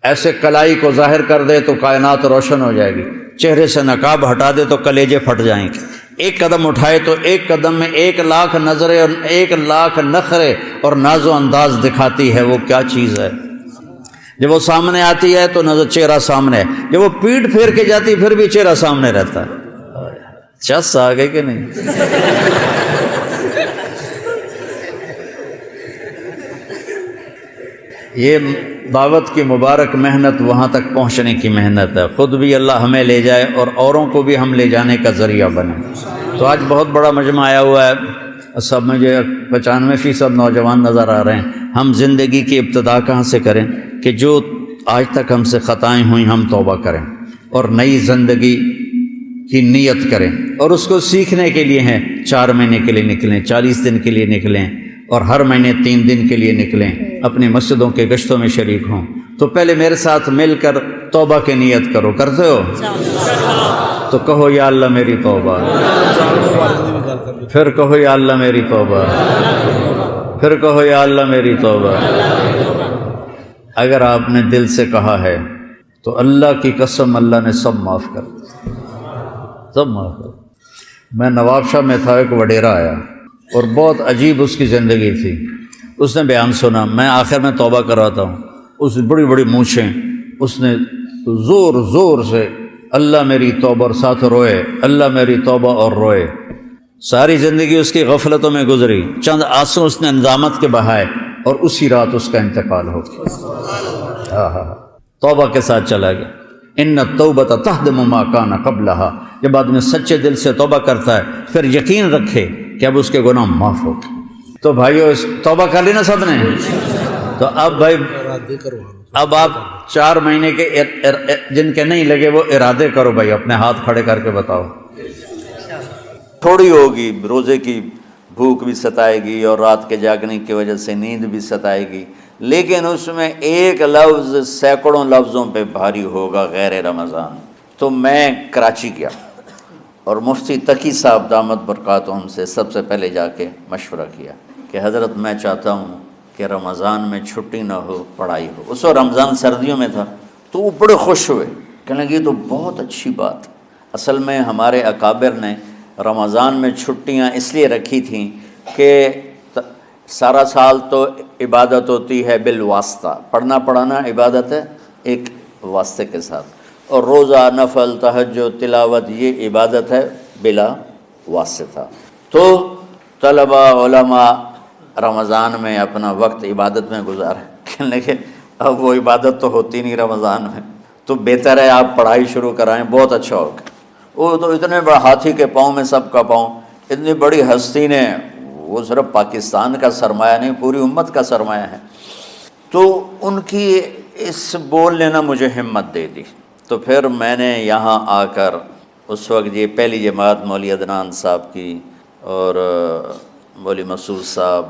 [SPEAKER 2] ایسے کلائی کو ظاہر کر دے تو کائنات روشن ہو جائے گی، چہرے سے نقاب ہٹا دے تو کلیجے پھٹ جائیں گے، ایک قدم اٹھائے تو ایک قدم میں 1,00,000 نظریں اور 1,00,000 نخرے اور ناز و انداز دکھاتی ہے۔ وہ کیا چیز ہے؟ جب وہ سامنے آتی ہے تو نظر چہرہ سامنے ہے، جب وہ پیٹ پھیر کے جاتی پھر بھی چہرہ سامنے رہتا ہے۔ چس آ گئی کہ نہیں؟ یہ دعوت کی مبارک محنت وہاں تک پہنچنے کی محنت ہے، خود بھی اللہ ہمیں لے جائے اور اوروں کو بھی ہم لے جانے کا ذریعہ بنے۔ تو آج بہت بڑا مجمع آیا ہوا ہے، سب مجھے 95% نوجوان نظر آ رہے ہیں۔ ہم زندگی کی ابتدا کہاں سے کریں کہ جو آج تک ہم سے خطائیں ہوئیں ہم توبہ کریں اور نئی زندگی کی نیت کریں، اور اس کو سیکھنے کے لیے ہیں 4 مہینے کے لیے نکلیں، 40 دن کے لیے نکلیں، اور ہر مہینے 3 دن کے لیے نکلیں، اپنی مسجدوں کے گشتوں میں شریک ہوں۔ تو پہلے میرے ساتھ مل کر توبہ کی نیت کرو، کرتے ہو؟ تو کہو یا اللہ میری توبہ، پھر کہو یا اللہ میری توبہ، پھر کہو یا اللہ میری توبہ۔ اگر آپ نے دل سے کہا ہے تو اللہ کی قسم اللہ نے سب معاف کر دیا، سب معاف کر دیا۔ میں نواب شاہ میں تھا، ایک وڈیرا آیا اور بہت عجیب اس کی زندگی تھی۔ اس نے بیان سنا، میں آخر میں توبہ کرواتا ہوں، اس بڑی بڑی مونچھیں، اس نے زور زور سے اللہ میری توبہ، اور ساتھ روئے اللہ میری توبہ اور روئے۔ ساری زندگی اس کی غفلتوں میں گزری، چند آنسو اس نے ندامت کے بہائے اور اسی رات اس کا انتقال ہو گیا۔ توبہ کے ساتھ چلا گیا۔ ان التوبۃ تہدم ما کان قبلھا، جب آدمی سچے دل سے توبہ کرتا ہے پھر یقین رکھے کہ اب اس کے گناہ معاف ہو گئے۔ تو بھائیو توبہ کر لی نا سب نے؟ تو اب بھائی اب آپ 4 مہینے کے جن کے نہیں لگے وہ ارادے کرو بھائی، اپنے ہاتھ کھڑے کر کے بتاؤ۔ تھوڑی ہوگی، روزے کی بھوک بھی ستائے گی اور رات کے جاگنے کی وجہ سے نیند بھی ستائے گی، لیکن اس میں ایک لفظ سینکڑوں لفظوں پہ بھاری ہوگا، غیر رمضان۔ تو میں کراچی گیا اور مفتی تقی صاحب دامت برکاتہم سے سب سے پہلے جا کے مشورہ کیا کہ حضرت میں چاہتا ہوں کہ رمضان میں چھٹی نہ ہو، پڑھائی ہو۔ اس وقت رمضان سردیوں میں تھا، تو وہ بڑے خوش ہوئے، کہنے لگے یہ تو بہت اچھی بات۔ اصل میں ہمارے اکابر نے رمضان میں چھٹیاں اس لیے رکھی تھیں کہ سارا سال تو عبادت ہوتی ہے بالواسطہ، پڑھنا پڑھانا عبادت ہے ایک واسطے کے ساتھ، اور روزہ، نفل، تہجد، تلاوت یہ عبادت ہے بلا واسطہ۔ تو طلبہ علماء رمضان میں اپنا وقت عبادت میں گزارے، کہنے لگے اب وہ عبادت تو ہوتی نہیں رمضان میں، تو بہتر ہے آپ پڑھائی شروع کرائیں، بہت اچھا ہوگا۔ وہ تو اتنے بڑے ہاتھی کے پاؤں میں سب کا پاؤں، اتنی بڑی ہستی نے، وہ صرف پاکستان کا سرمایہ نہیں پوری امت کا سرمایہ ہے، تو ان کی اس بولنے نے مجھے ہمت دے دی۔ تو پھر میں نے یہاں آ کر اس وقت یہ پہلی جماعت مولوی عدنان صاحب کی اور مولوی مسعود صاحب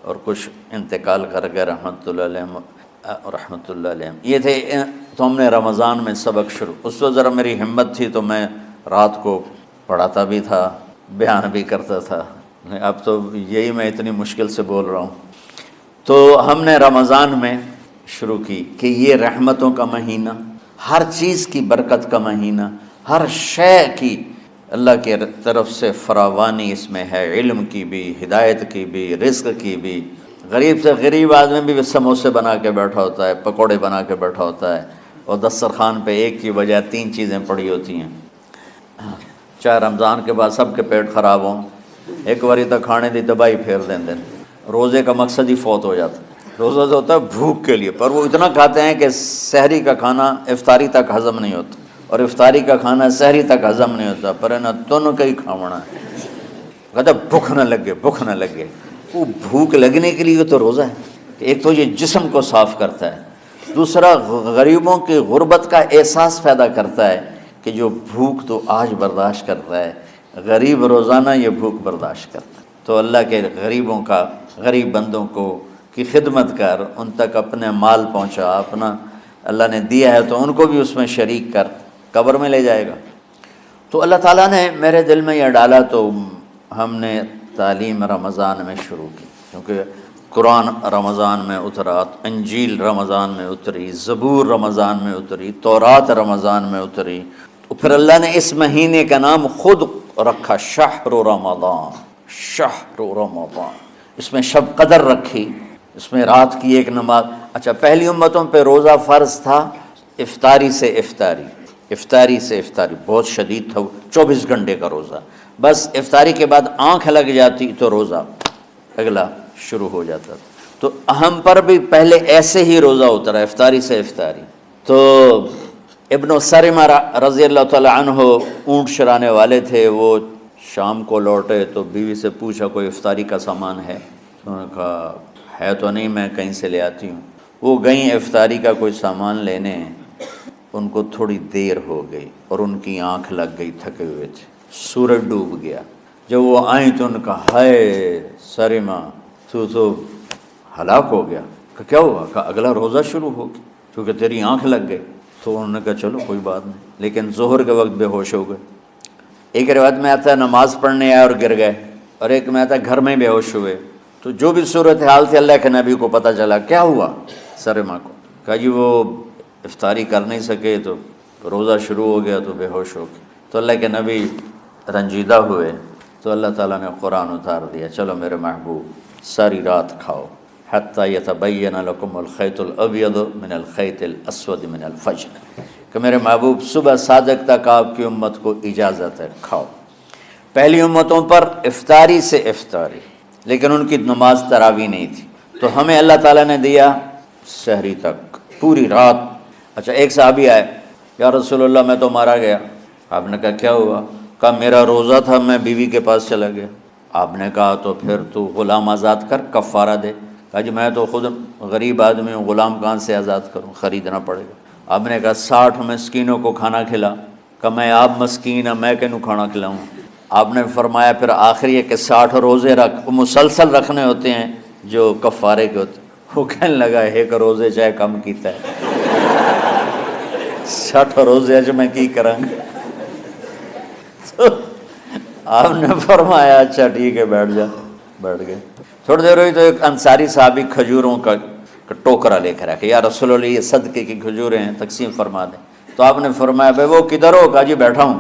[SPEAKER 2] اور کچھ انتقال کر گئے رحمۃ اللہ علیہ، یہ تھے۔ تو ہم نے رمضان میں سبق شروع، اس وقت ذرا میری ہمت تھی تو میں رات کو پڑھاتا بھی تھا، بیان بھی کرتا تھا، اب تو یہی میں اتنی مشکل سے بول رہا ہوں۔ تو ہم نے رمضان میں شروع کی کہ یہ رحمتوں کا مہینہ، ہر چیز کی برکت کا مہینہ، ہر شے کی اللہ کی طرف سے فراوانی اس میں ہے، علم کی بھی، ہدایت کی بھی، رزق کی بھی۔ غریب سے غریب آدمی بھی سموسے بنا کے بیٹھا ہوتا ہے، پکوڑے بنا کے بیٹھا ہوتا ہے، اور دسترخوان پہ ایک کی بجائے 3 چیزیں پڑی ہوتی ہیں۔ چاہے رمضان کے بعد سب کے پیٹ خراب ہوں، ایک باری تو کھانے دی تباہی پھیر دیں، روزے کا مقصد ہی فوت ہو جاتا۔ روزہ تو ہوتا ہے بھوک کے لیے، پر وہ اتنا کھاتے ہیں کہ سحری کا کھانا افطاری تک ہضم نہیں ہوتا، اور افطاری کا کھانا سحری تک ہضم نہیں ہوتا، پر نہ تن کا ہی کھاونا ہے، کہتا بھوک نہ لگے، بھوک نہ لگے۔ وہ بھوک لگنے کے لیے تو روزہ ہے کہ ایک تو یہ جسم کو صاف کرتا ہے، دوسرا غریبوں کی غربت کا احساس پیدا کرتا ہے کہ جو بھوک تو آج برداشت کرتا ہے، غریب روزانہ یہ بھوک برداشت کرتا ہے۔ تو اللہ کے غریبوں کا، غریب بندوں کو کی خدمت کر، ان تک اپنے مال پہنچا، اپنا اللہ نے دیا ہے تو ان کو بھی اس میں شریک کر، قبر میں لے جائے گا۔ تو اللہ تعالیٰ نے میرے دل میں یہ ڈالا تو ہم نے تعلیم رمضان میں شروع کی، کیونکہ قرآن رمضان میں اترا، انجیل رمضان میں اتری، زبور رمضان میں اتری، تورات رمضان میں اتری، تو پھر اللہ نے اس مہینے کا نام خود رکھا شہر رمضان، شہر رمضان۔ اس میں شب قدر رکھی، اس میں رات کی ایک نماز۔ اچھا، پہلی امتوں پہ روزہ فرض تھا افطاری سے افطاری، افطاری سے افطاری، بہت شدید تھا، 24 گھنٹے کا روزہ، بس افطاری کے بعد آنکھ لگ جاتی تو روزہ اگلا شروع ہو جاتا تھا۔ تو ہم پر بھی پہلے ایسے ہی روزہ اترا، افطاری سے افطاری۔ تو ابن سرمہ رضی اللہ تعالیٰ عنہ اونٹ چرانے والے تھے، وہ شام کو لوٹے تو بیوی سے پوچھا کوئی افطاری کا سامان ہے؟ انہوں نے کہا ہے تو نہیں، میں کہیں سے لے آتی ہوں۔ وہ گئیں افطاری کا کوئی سامان لینے، ان کو تھوڑی دیر ہو گئی اور ان کی آنکھ لگ گئی، تھکے ہوئے تھے، سورج ڈوب گیا۔ جب وہ آئیں تو ان کا ہائے سرمہ تو ہلاک ہو گیا۔ کہ کیا ہوا؟ کہ اگلا روزہ شروع ہو گیا کیونکہ تیری آنکھ لگ گئی۔ تو انہوں نے کہا چلو کوئی بات نہیں، لیکن ظہر کے وقت بے ہوش ہو گئے۔ ایک روایت میں آتا ہے نماز پڑھنے آئے اور گر گئے، اور ایک میں آتا ہے گھر میں بے ہوش ہوئے۔ تو جو بھی صورتحال تھی اللہ کے نبی کو پتہ چلا۔ کیا ہوا سرمہ کو؟ کہا جی وہ افطاری کر نہیں سکے تو روزہ شروع ہو گیا تو بے ہوش ہو گئے۔ تو اللہ کے نبی رنجیدہ ہوئے، تو اللہ تعالیٰ نے قرآن اتار دیا، چلو میرے محبوب ساری رات کھاؤ، حتیٰ یتبین لکم الخیط الابیض من الخیط الاسود من الفجر، کہ میرے محبوب صبح صادق تک آپ کی امت کو اجازت ہے، کھاؤ۔ پہلی امتوں پر افطاری سے افطاری، لیکن ان کی نماز تراویح نہیں تھی، تو ہمیں اللہ تعالیٰ نے دیا سحری تک، پوری رات۔ اچھا، ایک صحابی آئے، یا رسول اللہ میں تو مارا گیا۔ آپ نے کہا کیا ہوا؟ کہا میرا روزہ تھا، میں بیوی کے پاس چلا گیا۔ آپ نے کہا تو پھر تو غلام آزاد کر، کفارہ دے۔ کہا جی میں تو خود غریب آدمی ہوں، غلام کہاں سے آزاد کروں، خریدنا پڑے گا۔ آپ نے کہا 60 مسکینوں کو کھانا کھلا۔ کہا میں آپ مسکین ہوں، میں کینوں کھانا کھلاؤں؟ آپ نے فرمایا پھر آخری ہے کہ 60 روزے رکھ، وہ مسلسل رکھنے ہوتے ہیں جو کفارے کے ہوتے ہیں۔ وہ کہنے لگا ایک روزے چاہے کم کیتا ہے 60 روزے اج میں کی کروں گا؟ تو آپ نے فرمایا اچھا ٹھیک ہے بیٹھ جا، بیٹھ گئے۔ تھوڑی دیر ہوئی تو ایک انصاری صحابی کھجوروں کا ٹوکرا لے کر آیا، یا رسول اللہ یہ صدقے کی کھجوریں ہیں، تقسیم فرما دیں۔ تو آپ نے فرمایا بھائی وہ کدھر ہو؟ کہا جی بیٹھا ہوں۔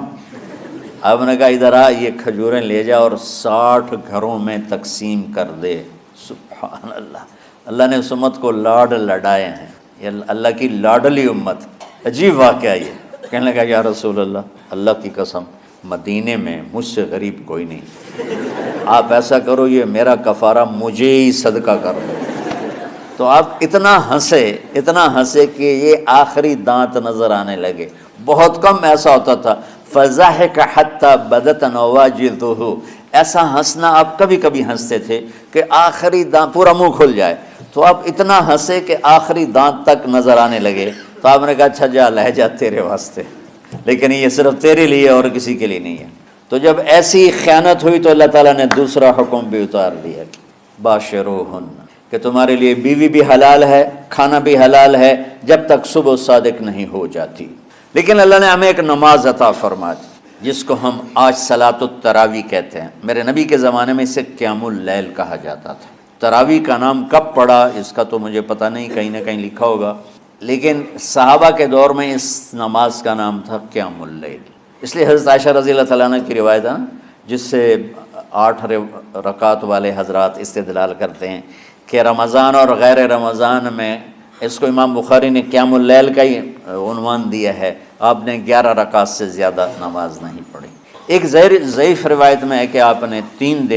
[SPEAKER 2] آپ نے کہا ادھر آ، یہ کھجوریں لے جا اور 60 گھروں میں تقسیم کر دے۔ سبحان اللہ، اللہ نے اس امت کو لاڈ لڈائے ہیں، یہ اللہ کی لاڈلی امت۔ عجیب واقعہ یہ، کہنے لگا یا رسول اللہ، اللہ کی قسم مدینے میں مجھ سے غریب کوئی نہیں، آپ ایسا کرو یہ میرا کفارہ مجھے ہی صدقہ کر دو۔ تو آپ اتنا ہنسے کہ یہ آخری دانت نظر آنے لگے۔ بہت کم ایسا ہوتا تھا، فضحک حتی بدت نواجذہ، ایسا ہنسنا آپ کبھی کبھی ہنستے تھے کہ آخری دانت پورا منہ کھل جائے، تو آپ اتنا ہنسے کہ آخری دانت تک نظر آنے لگے۔ تو آپ نے کہا اچھا جا لے جا تیرے واسطے، لیکن یہ صرف تیرے لیے اور کسی کے لیے نہیں ہے۔ تو جب ایسی خیانت ہوئی تو اللہ تعالیٰ نے دوسرا حکم بھی اتار دیا، باشروہن، کہ تمہارے لیے بیوی بھی حلال ہے، کھانا بھی حلال ہے جب تک صبح صادق نہیں ہو جاتی۔ لیکن اللہ نے ہمیں ایک نماز عطا فرما دی جس کو ہم آج صلاۃ التراویح کہتے ہیں۔ میرے نبی کے زمانے میں اسے قیام اللیل کہا جاتا تھا۔ تراویح کا نام کب پڑا اس کا تو مجھے پتہ نہیں، کہیں نہ کہیں لکھا ہوگا، لیکن صحابہ کے دور میں اس نماز کا نام تھا قیام اللیل۔ اس لیے حضرت عائشہ رضی اللہ تعالیٰ عنہ کی روایت ہے جس سے 8 رکعت والے حضرات استدلال کرتے ہیں کہ رمضان اور غیر رمضان میں، اس کو امام بخاری نے قیام اللیل کا ہی عنوان دیا ہے، آپ نے 11 رکعت سے زیادہ نماز نہیں پڑھی۔ ایک ضعیف روایت میں ہے کہ آپ نے 3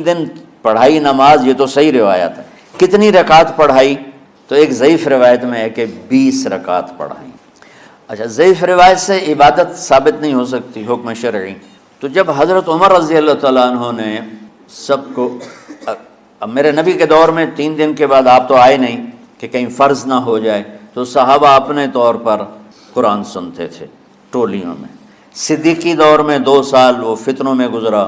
[SPEAKER 2] دن پڑھائی نماز، یہ تو صحیح روایت ہے، کتنی رکعت پڑھائی؟ تو ایک ضعیف روایت میں ہے کہ 20 رکعت پڑھائی۔ اچھا، ضعیف روایت سے عبادت ثابت نہیں ہو سکتی حکم شرعی۔ تو جب حضرت عمر رضی اللہ تعالیٰ عنہ نے سب کو، اب میرے نبی کے دور میں 3 دن کے بعد آپ تو آئے نہیں کہ کہیں فرض نہ ہو جائے، تو صحابہ اپنے طور پر قرآن سنتے تھے ٹولیوں میں۔ صدیقی دور میں 2 سال وہ فتنوں میں گزرا،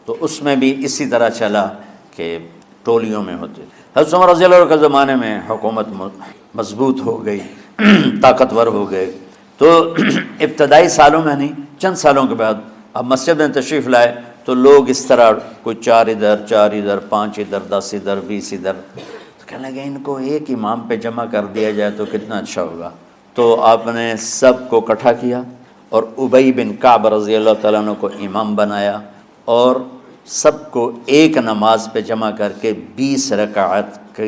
[SPEAKER 2] تو اس میں بھی اسی طرح چلا کہ ٹولیوں میں ہوتے تھے۔ حضرت عمر رضی اللہ عنہ کے زمانے میں حکومت مضبوط ہو گئی، طاقتور ہو گئے، تو ابتدائی سالوں میں نہیں، چند سالوں کے بعد اب مسجد میں تشریف لائے تو لوگ اس طرح کوئی 4 ادھر 4 ادھر 5 ادھر 10 ادھر 20 ادھر، تو کہنے لگے ان کو ایک امام پہ جمع کر دیا جائے تو کتنا اچھا ہوگا۔ تو آپ نے سب کو اکٹھا کیا اور ابی بن کعب رضی اللہ تعالیٰ عنہ کو امام بنایا، اور سب کو ایک نماز پہ جمع کر کے 20 رکعت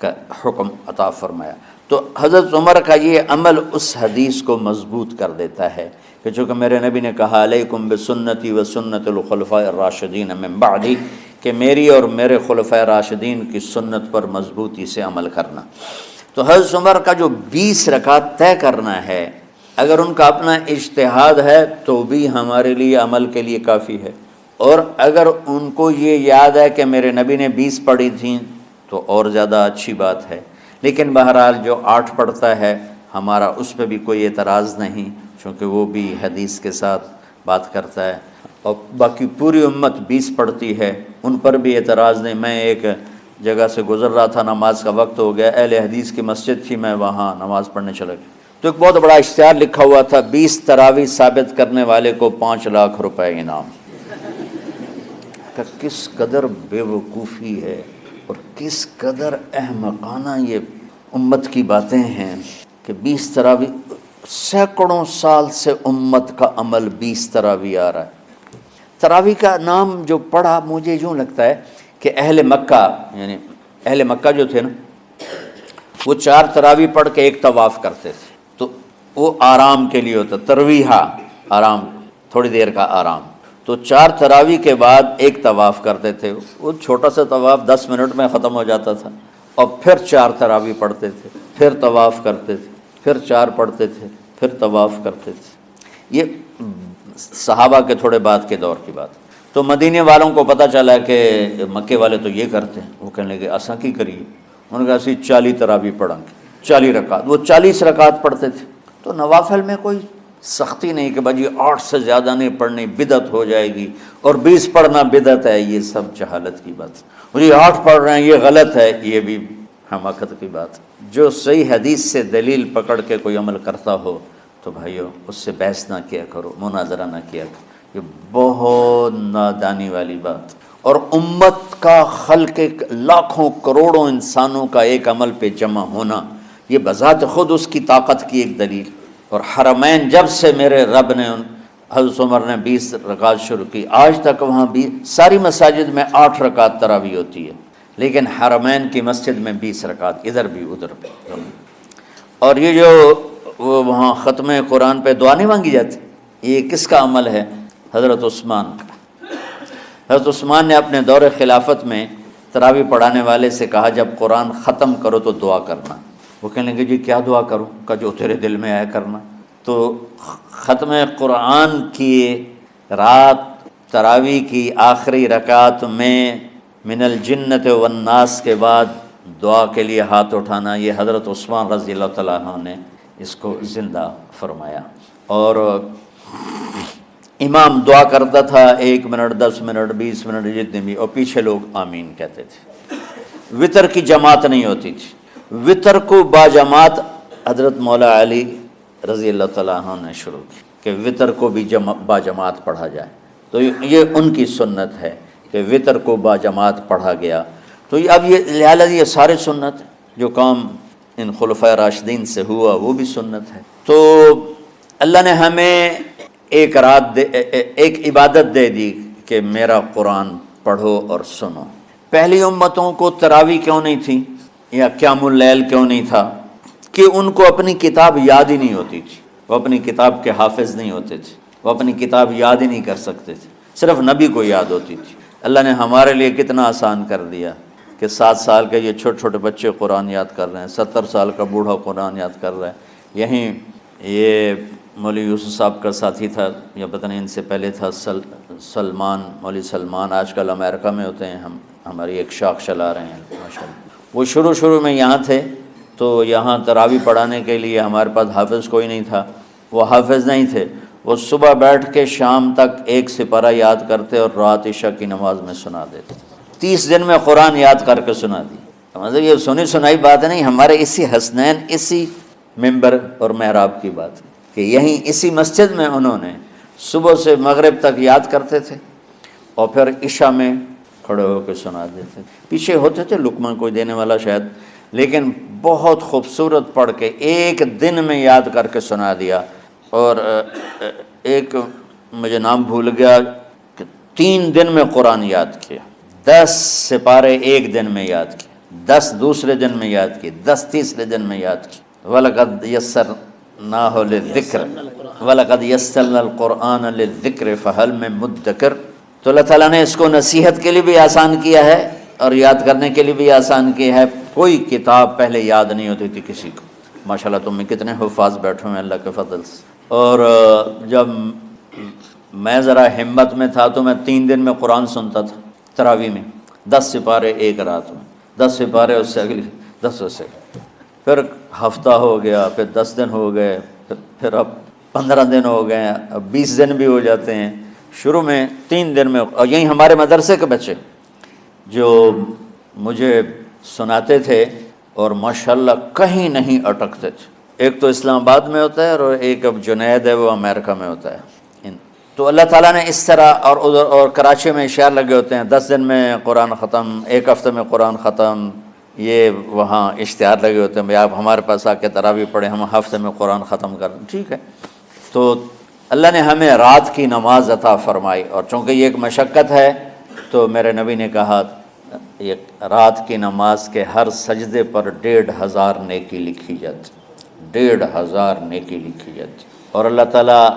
[SPEAKER 2] کا حکم عطا فرمایا۔ تو حضرت عمر کا یہ عمل اس حدیث کو مضبوط کر دیتا ہے کہ چونکہ میرے نبی نے کہا علیکم بسنتی و سنت الخلفاء الراشدین من بعدی، کہ میری اور میرے خلفاء راشدین کی سنت پر مضبوطی سے عمل کرنا۔ تو حضرت عمر کا جو 20 رکعت طے کرنا ہے، اگر ان کا اپنا اجتہاد ہے تو بھی ہمارے لیے عمل کے لیے کافی ہے، اور اگر ان کو یہ یاد ہے کہ میرے نبی نے 20 پڑھی تھیں تو اور زیادہ اچھی بات ہے۔ لیکن بہرحال جو 8 پڑھتا ہے ہمارا اس پہ بھی کوئی اعتراض نہیں، چونکہ وہ بھی حدیث کے ساتھ بات کرتا ہے، اور باقی پوری امت 20 پڑھتی ہے، ان پر بھی اعتراض نہیں۔ میں ایک جگہ سے گزر رہا تھا، نماز کا وقت ہو گیا، اہل حدیث کی مسجد تھی، میں وہاں نماز پڑھنے چلا گیا، تو ایک بہت بڑا اشتہار لکھا ہوا تھا، 20 تراویح ثابت کرنے والے کو 5 لاکھ روپے انعام۔ کہ کس قدر بے وقوفی ہے اور کس قدر احمقانہ یہ امت کی باتیں ہیں کہ 20 تراویح، سینکڑوں سال سے امت کا عمل 20 تراویح آ رہا ہے۔ تراویح کا نام جو پڑھا، مجھے یوں لگتا ہے کہ اہل مکہ، یعنی اہل مکہ جو تھے نا، وہ 4 تراویح پڑھ کے ایک طواف کرتے تھے، تو وہ آرام کے لیے ہوتا، ترویحہ آرام، تھوڑی دیر کا آرام، تو 4 تراویح کے بعد ایک طواف کرتے تھے۔ وہ چھوٹا سا طواف 10 منٹ میں ختم ہو جاتا تھا، اور پھر 4 تراویح پڑھتے تھے، پھر طواف کرتے تھے، پھر 4 پڑھتے تھے، پھر طواف کرتے تھے۔ یہ صحابہ کے تھوڑے بعد کے دور کی بات۔ تو مدینے والوں کو پتہ چلا کہ مکے والے تو یہ کرتے ہیں، وہ کہنے لگے اساں کی کریے، انہوں نے کہا اسی 40 تراویح پڑھیں گے، 40 رکعت، وہ 40 رکعت پڑھتے تھے۔ تو نوافل میں کوئی سختی نہیں کہ بھائی 8 سے زیادہ نہیں پڑھنی، بدعت ہو جائے گی، اور 20 پڑھنا بدعت ہے، یہ سب جہالت کی بات۔ اور یہ 8 پڑھ رہے ہیں یہ غلط ہے، یہ بھی حماقت کی بات۔ جو صحیح حدیث سے دلیل پکڑ کے کوئی عمل کرتا ہو تو بھائیو اس سے بحث نہ کیا کرو، مناظرہ نہ کیا کرو، یہ بہت نادانی والی بات۔ اور امت کا، خلق لاکھوں کروڑوں انسانوں کا ایک عمل پہ جمع ہونا، یہ بذات خود اس کی طاقت کی ایک دلیل۔ اور حرمین جب سے میرے رب نے حضرت عمر نے 20 رکعت شروع کی، آج تک وہاں بھی ساری مساجد میں 8 رکعت تراویح ہوتی ہے، لیکن حرمین کی مسجد میں 20 رکعت، ادھر بھی ادھر بھی۔ اور یہ جو وہاں ختم قرآن پہ دعا نہیں مانگی جاتی، یہ کس کا عمل ہے؟ حضرت عثمان کا۔ حضرت عثمان نے اپنے دور خلافت میں تراویح پڑھانے والے سے کہا جب قرآن ختم کرو تو دعا کرنا۔ وہ کہنے لگے جی کیا دعا کروں؟ کہ جو تیرے دل میں آیا کرنا۔ تو ختم قرآن کی رات تراویح کی آخری رکعت میں من الجنت والناس کے بعد دعا کے لیے ہاتھ اٹھانا، یہ حضرت عثمان رضی اللہ تعالیٰ عنہ نے اس کو زندہ فرمایا۔ اور امام دعا کرتا تھا 1 منٹ 10 منٹ 20 منٹ جتنے بھی، اور پیچھے لوگ آمین کہتے تھے۔ وطر کی جماعت نہیں ہوتی تھی، وطر کو باجماعت حضرت مولا علی رضی اللہ تعالیٰ عنہ نے شروع کی کہ وطر کو بھی باجماعت پڑھا جائے۔ تو یہ ان کی سنت ہے کہ وطر کو باجماعت پڑھا گیا۔ تو اب یہ لہٰذا یہ سارے سنت جو کام ان خلفۂ راشدین سے ہوا وہ بھی سنت ہے۔ تو اللہ نے ہمیں ایک عبادت دے دی کہ میرا قرآن پڑھو اور سنو۔ پہلی امتوں کو تراویح کیوں نہیں تھی یا قیام اللیل کیوں نہیں تھا؟ کہ ان کو اپنی کتاب یاد ہی نہیں ہوتی تھی، وہ اپنی کتاب کے حافظ نہیں ہوتے تھے، وہ اپنی کتاب یاد ہی نہیں کر سکتے تھے، صرف نبی کو یاد ہوتی تھی۔ اللہ نے ہمارے لیے کتنا آسان کر دیا، کہ 7 سال کے یہ چھوٹے چھوٹے بچے قرآن یاد کر رہے ہیں، 70 سال کا بوڑھا قرآن یاد کر رہا ہے۔ یہیں یہ مولوی یوسف صاحب کا ساتھی تھا، یا پتہ نہیں ان سے پہلے تھا، سلمان، مولوی سلمان، آج کل امریکہ میں ہوتے ہیں، ہماری ایک شاخ چلا رہے ہیں ماشاءاللہ۔ وہ شروع میں یہاں تھے، تو یہاں تراویح پڑھانے کے لیے ہمارے پاس حافظ کوئی نہیں تھا، وہ حافظ نہیں تھے، وہ صبح بیٹھ کے شام تک ایک سپارہ یاد کرتے اور رات عشاء کی نماز میں سنا دیتے۔ 30 دن میں قرآن یاد کر کے سنا دی۔ مطلب یہ سنی سنائی بات نہیں، ہمارے اسی حسنین، اسی ممبر اور محراب کی بات ہے کہ یہیں اسی مسجد میں انہوں نے صبح سے مغرب تک یاد کرتے تھے اور پھر عشاء میں کھڑے ہو کے سنا دیتے۔ پیچھے ہوتے تھے لقمہ کوئی دینے والا شاید، لیکن بہت خوبصورت پڑھ کے ایک دن میں یاد کر کے سنا دیا۔ اور ایک مجھے نام بھول گیا کہ 3 دن میں قرآن یاد کیا، 10 سپارے ایک دن میں یاد کیے، 10 دوسرے دن میں یاد کیے، 10 تیسرے دن میں یاد کیے۔ وَلَقَدْ يَسَّرْنَاهُ لِلذِّكْرِ وَلَقَدْ يَسَّرْنَا الْقُرْآنَ لِلذِّكْرِ فَهَلْ مِن مُدَّكِرٍ۔ تو اللہ تعالیٰ نے اس کو نصیحت کے لیے بھی آسان کیا ہے اور یاد کرنے کے لیے بھی آسان کیا ہے۔ کوئی کتاب پہلے یاد نہیں ہوتی تھی کسی کو، ماشاءاللہ تم میں کتنے حفاظ بیٹھے ہیں اللہ کے فضل سے۔ اور جب میں ذرا ہمت میں تھا تو میں 3 دن میں قرآن سنتا تھا تراویح میں، 10 سپارے ایک رات میں، 10 سپارے اس سے اگلی 10 سے، پھر ہفتہ ہو گیا، پھر 10 دن ہو گئے، پھر اب 15 دن ہو گئے، اب 20 دن بھی ہو جاتے ہیں۔ شروع میں 3 دن میں، اور یہیں ہمارے مدرسے کے بچے جو مجھے سناتے تھے اور ماشاءاللہ کہیں نہیں اٹکتے تھے۔ ایک تو اسلام آباد میں ہوتا ہے اور ایک اب جنید ہے وہ امریکہ میں ہوتا ہے۔ تو اللہ تعالیٰ نے اس طرح، اور ادھر اور کراچی میں اشعار لگے ہوتے ہیں، 10 دن میں قرآن ختم، 1 ہفتے میں قرآن ختم، یہ وہاں اشتہار لگے ہوتے ہیں، بھائی آپ ہمارے پاس آ کے تراویح پڑھیں، ہم ہفتے میں قرآن ختم کر دیں۔ ٹھیک ہے، تو اللہ نے ہمیں رات کی نماز عطا فرمائی، اور چونکہ یہ ایک مشقت ہے تو میرے نبی نے کہا یہ رات کی نماز کے ہر سجدے پر 1500 نیکی لکھی جاتی، 1500 نیکی لکھی جاتی۔ اور اللہ تعالیٰ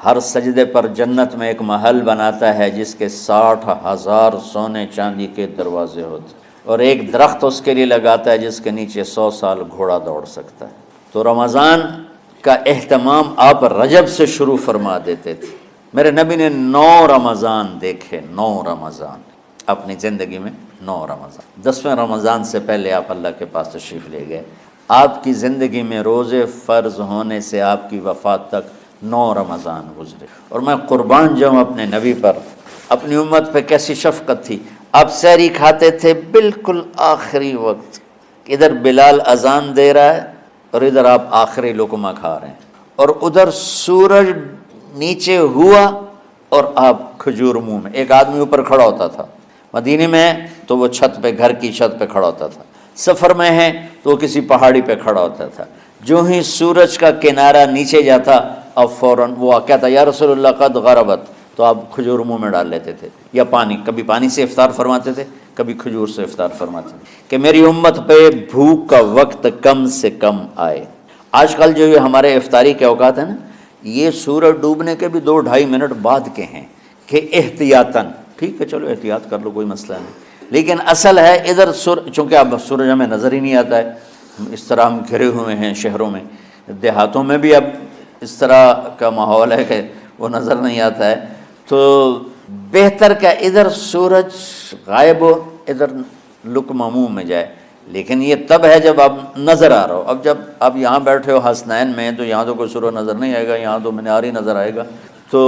[SPEAKER 2] ہر سجدے پر جنت میں ایک محل بناتا ہے جس کے 60,000 سونے چاندی کے دروازے ہوتے ہیں، اور ایک درخت اس کے لیے لگاتا ہے جس کے نیچے 100 سال گھوڑا دوڑ سکتا ہے۔ تو رمضان کا اہتمام آپ رجب سے شروع فرما دیتے تھے۔ میرے نبی نے 9 رمضان دیکھے، 9 رمضان اپنی زندگی میں، 9 رمضان۔ 10ویں رمضان سے پہلے آپ اللہ کے پاس تشریف لے گئے۔ آپ کی زندگی میں روزے فرض ہونے سے آپ کی وفات تک 9 رمضان گزرے، اور میں قربان جاؤں اپنے نبی پر، اپنی امت پہ کیسی شفقت تھی۔ آپ سحری کھاتے تھے بالکل آخری وقت، ادھر بلال اذان دے رہا ہے اور ادھر آپ آخری لقمہ کھا رہے ہیں، اور ادھر سورج نیچے ہوا اور آپ کھجور منہ میں۔ ایک آدمی اوپر کھڑا ہوتا تھا مدینے میں تو وہ چھت پہ، گھر کی چھت پہ کھڑا ہوتا تھا، سفر میں ہے تو وہ کسی پہاڑی پہ کھڑا ہوتا تھا۔ جو ہی سورج کا کنارہ نیچے جاتا اب فوراً وہ کہتا یا رسول اللہ قد غربت، تو آپ کھجور منہ میں ڈال لیتے تھے، یا پانی، کبھی پانی سے افطار فرماتے تھے، کبھی کھجور سے افطار فرماتے تھے، کہ میری امت پہ بھوک کا وقت کم سے کم آئے۔ آج کل جو یہ ہمارے افطاری کے اوقات ہیں نا، یہ سورج ڈوبنے کے بھی 2-2.5 منٹ بعد کے ہیں کہ احتیاطاً، ٹھیک ہے چلو احتیاط کر لو کوئی مسئلہ نہیں، لیکن اصل ہے ادھر چونکہ اب سورج ہمیں نظر ہی نہیں آتا ہے، اس طرح ہم گھرے ہوئے ہیں شہروں میں، دیہاتوں میں بھی اب اس طرح کا ماحول ہے کہ وہ نظر نہیں آتا ہے، تو بہتر کہ ادھر سورج غائب ہو، ادھر لقمہ منہ میں جائے۔ لیکن یہ تب ہے جب اب نظر آ رہا ہو۔ اب جب آپ یہاں بیٹھے ہو حسنین میں تو یہاں تو کوئی سورج نظر نہیں آئے گا، یہاں تو مینار ہی نظر آئے گا، تو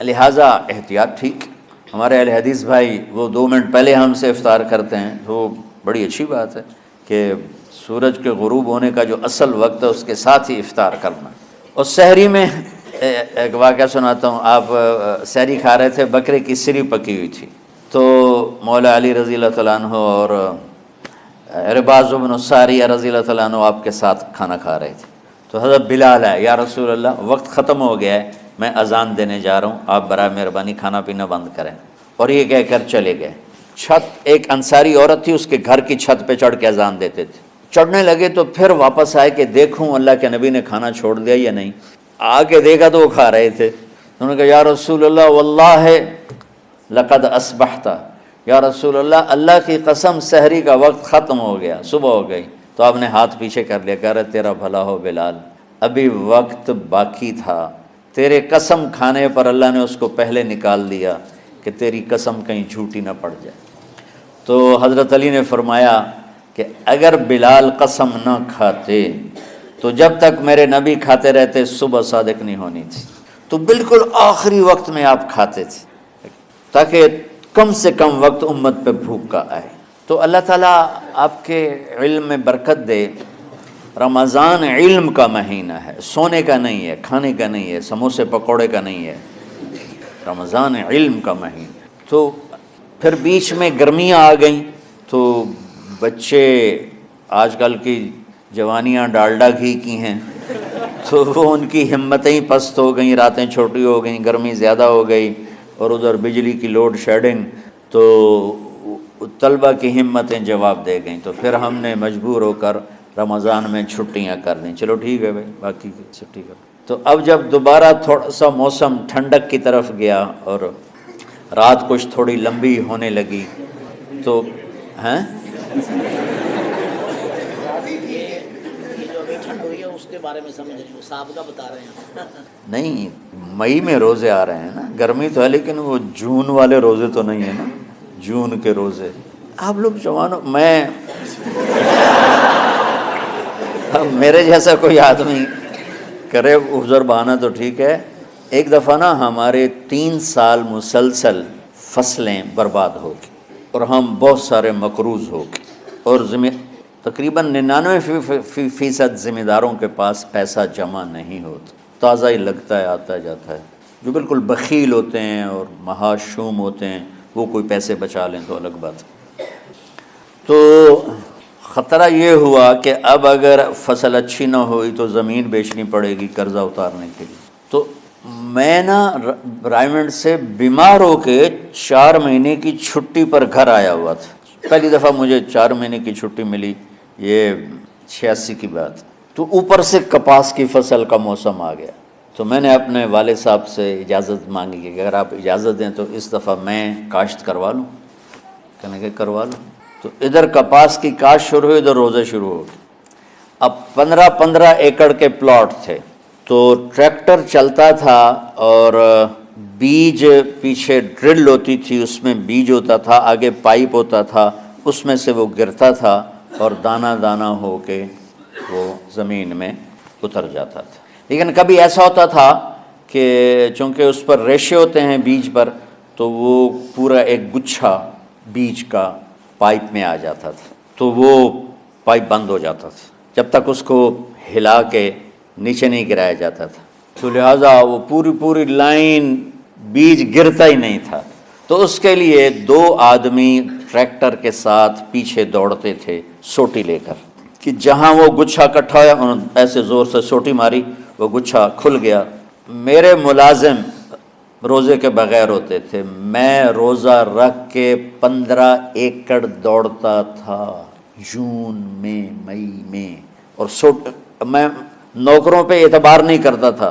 [SPEAKER 2] لہٰذا احتیاط ٹھیک۔ ہمارے اہل حدیث بھائی وہ 2 منٹ پہلے ہم سے افطار کرتے ہیں، تو بڑی اچھی بات ہے کہ سورج کے غروب ہونے کا جو اصل وقت ہے اس کے ساتھ ہی افطار کرنا۔ اور سحری میں ایک واقعہ سناتا ہوں، آپ سحری کھا رہے تھے، بکرے کی سری پکی ہوئی تھی، تو مولا علی رضی اللہ تعالیٰ عنہ اور عرباض بن ساریہ رضی اللہ تعالیٰ عنہ آپ کے ساتھ کھانا کھا رہے تھے، تو حضرت بلال ہے، یا رسول اللہ وقت ختم ہو گیا ہے، میں اذان دینے جا رہا ہوں، آپ برائے مہربانی کھانا پینا بند کریں۔ اور یہ کہہ کر چلے گئے۔ چھت، ایک انصاری عورت تھی، اس کے گھر کی چھت پہ چڑھ کے اذان دیتے تھے، چڑھنے لگے تو پھر واپس آئے کہ دیکھوں اللہ کے نبی نے کھانا چھوڑ دیا یا نہیں۔ آگے دیکھا تو وہ کھا رہے تھے، انہوں نے کہا یا رسول اللہ واللہ لقد اصبحت یا رسول اللہ، اللہ کی قسم سحری کا وقت ختم ہو گیا، صبح ہو گئی۔ تو آپ نے ہاتھ پیچھے کر لیا، کہہ رہے تیرا بھلا ہو بلال، ابھی وقت باقی تھا، تیرے قسم کھانے پر اللہ نے اس کو پہلے نکال دیا کہ تیری قسم کہیں جھوٹی نہ پڑ جائے۔ تو حضرت علی نے فرمایا کہ اگر بلال قسم نہ کھاتے تو جب تک میرے نبی کھاتے رہتے صبح صادق نہیں ہونی تھی، تو بالکل آخری وقت میں آپ کھاتے تھے تاکہ کم سے کم وقت امت پہ بھوک کا آئے۔ تو اللہ تعالیٰ آپ کے علم میں برکت دے۔ رمضان علم کا مہینہ ہے، سونے کا نہیں ہے، کھانے کا نہیں ہے، سموسے پکوڑے کا نہیں ہے، رمضان علم کا مہینہ۔ تو پھر بیچ میں گرمیاں آ گئیں تو بچے، آج کل کی جوانیاں ڈالڈا گھی کی ہیں، تو وہ ان کی ہمتیں پست ہو گئیں، راتیں چھوٹی ہو گئیں، گرمی زیادہ ہو گئی، اور ادھر بجلی کی لوڈ شیڈنگ، تو طلبہ کی ہمتیں جواب دے گئیں۔ تو پھر ہم نے مجبور ہو کر رمضان میں چھٹیاں کر دیں، چلو ٹھیک ہے بھائی، باقی کی چھٹی کر۔ تو اب جب دوبارہ تھوڑا سا موسم ٹھنڈک کی طرف گیا اور رات کچھ تھوڑی لمبی ہونے لگی تو ہیں
[SPEAKER 3] جو ابھی ٹھنڈ ہوئی ہے اس کے بارے میں سمجھ نہیں، وہ صاحب کا بتا رہے ہیں۔
[SPEAKER 2] نہیں، مئی میں روزے آ رہے ہیں نا، گرمی تو ہے لیکن وہ جون والے روزے تو نہیں ہیں نا، جون کے روزے۔ آپ لوگ جوانوں، میں میرے جیسا کوئی آدمی کرے عذر بہانہ تو ٹھیک ہے۔ ایک دفعہ نا ہمارے 3 سال مسلسل فصلیں برباد ہو گئی اور ہم بہت سارے مقروض ہو گئے، اور تقریباً 99% ذمہ داروں کے پاس پیسہ جمع نہیں ہوتا، تازہ ہی لگتا ہے، آتا جاتا ہے۔ جو بالکل بخیل ہوتے ہیں اور مہاشوم ہوتے ہیں وہ کوئی پیسے بچا لیں تو الگ بات ہے۔ تو خطرہ یہ ہوا کہ اب اگر فصل اچھی نہ ہوئی تو زمین بیچنی پڑے گی قرضہ اتارنے کے لیے۔ تو میں نا رائمنڈ سے بیمار ہو کے 4 مہینے کی چھٹی پر گھر آیا ہوا تھا، پہلی دفعہ مجھے 4 مہینے کی چھٹی ملی، یہ 86 کی بات۔ تو اوپر سے کپاس کی فصل کا موسم آ گیا، تو میں نے اپنے والد صاحب سے اجازت مانگی کہ اگر آپ اجازت دیں تو اس دفعہ میں کاشت کروا لوں۔ کہنے کہ کروا لوں۔ تو ادھر کپاس کی کاشت شروع ہوئی، ادھر روزے شروع ہو گئے۔ اب 15 ایکڑ کے پلاٹ تھے، تو ٹریکٹر چلتا تھا اور بیج پیچھے ڈرل ہوتی تھی، اس میں بیج ہوتا تھا، آگے پائپ ہوتا تھا، اس میں سے وہ گرتا تھا اور دانہ دانہ ہو کے وہ زمین میں اتر جاتا تھا۔ لیکن کبھی ایسا ہوتا تھا کہ چونکہ اس پر ریشے ہوتے ہیں بیج پر، تو وہ پورا ایک گچھا بیج کا پائپ میں آ جاتا تھا، تو وہ پائپ بند ہو جاتا تھا جب تک اس کو ہلا کے نیچے نہیں گرایا جاتا تھا۔ تو لہٰذا وہ پوری لائن بیج گرتا ہی نہیں تھا۔ تو اس کے لیے 2 آدمی ٹریکٹر کے ساتھ پیچھے دوڑتے تھے سوٹی لے کر، کہ جہاں وہ گچھا کٹھا ہوا انہوں نے ایسے زور سے سوٹی ماری، وہ گچھا کھل گیا۔ میرے ملازم روزے کے بغیر ہوتے تھے، میں روزہ رکھ کے 15 ایکڑ دوڑتا تھا جون میں، مئی میں، اور میں نوکروں پہ اعتبار نہیں کرتا تھا